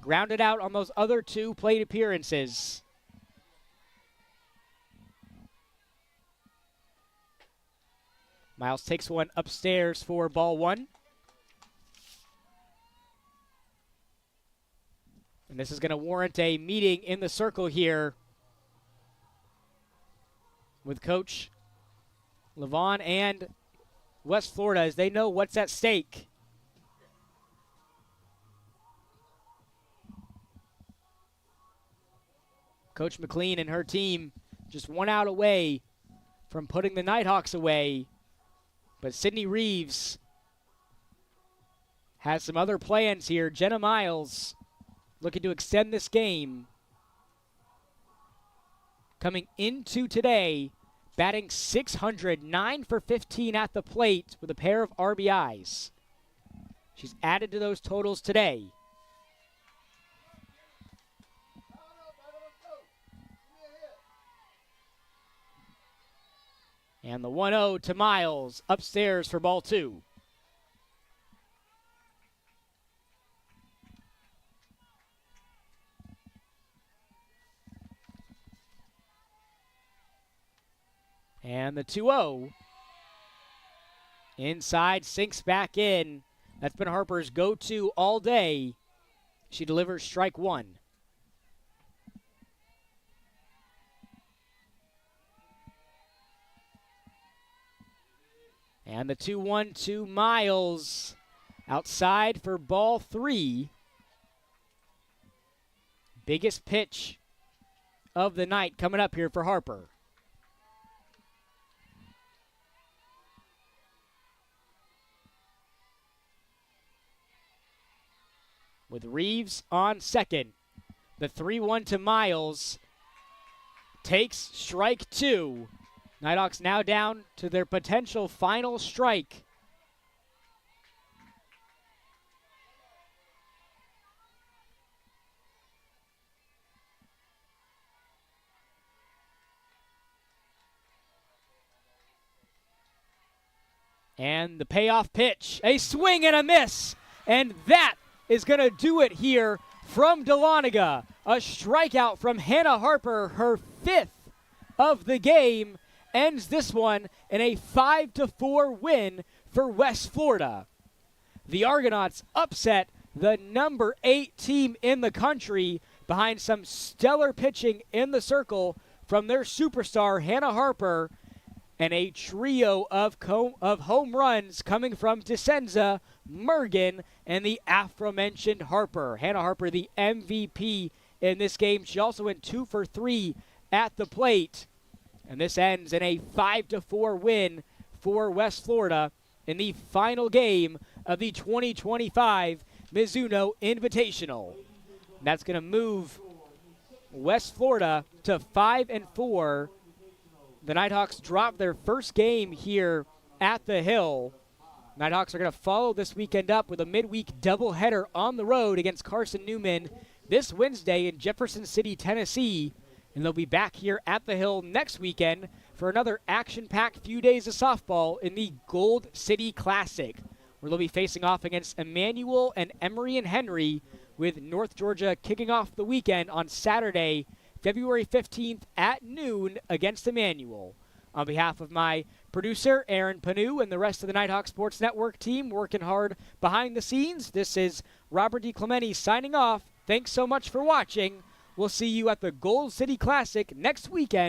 Grounded out on those other 2 plate appearances. Miles takes one upstairs for ball 1. And this is going to warrant a meeting in the circle here with Coach Levon and West Florida as they know what's at stake. Coach McLean and her team just 1 out away from putting the Nighthawks away. But Sydney Reeves has some other plans here. Jenna Miles looking to extend this game. Coming into today, batting 600, 9 for 15 at the plate with a pair of RBIs. She's added to those totals today. And the 1-0 to Miles upstairs for ball 2. And the 2-0 inside, sinks back in. That's been Harper's go-to all day. She delivers strike 1. And the 2-1 to Miles outside for ball 3. Biggest pitch of the night coming up here for Harper. With Reeves on second. The 3-1 to Miles takes strike 2. Nighthawks now down to their potential final strike. And the payoff pitch, a swing and a miss. And that is going to do it here from Dahlonega. A strikeout from Hannah Harper, her 5th of the game, ends this one in a 5-4 win for West Florida. The Argonauts upset the number 8 team in the country behind some stellar pitching in the circle from their superstar Hannah Harper and a trio of home runs coming from DeSenza, Mergen, and the aforementioned Harper. Hannah Harper, the MVP in this game. She also went 2 for 3 at the plate. And this ends in a 5-4 win for West Florida in the final game of the 2025 Mizuno Invitational. And that's going to move West Florida to 5-4. The Nighthawks drop their first game here at the Hill. Nighthawks are going to follow this weekend up with a midweek doubleheader on the road against Carson Newman this Wednesday in Jefferson City, Tennessee. And they'll be back here at the Hill next weekend for another action-packed few days of softball in the Gold City Classic, where they'll be facing off against Emmanuel and Emory and Henry, with North Georgia kicking off the weekend on Saturday, February 15th at noon against Emmanuel. On behalf of my producer, Aaron Panu, and the rest of the Nighthawk Sports Network team working hard behind the scenes, this is Robert DiClemente signing off. Thanks so much for watching. We'll see you at the Gold City Classic next weekend.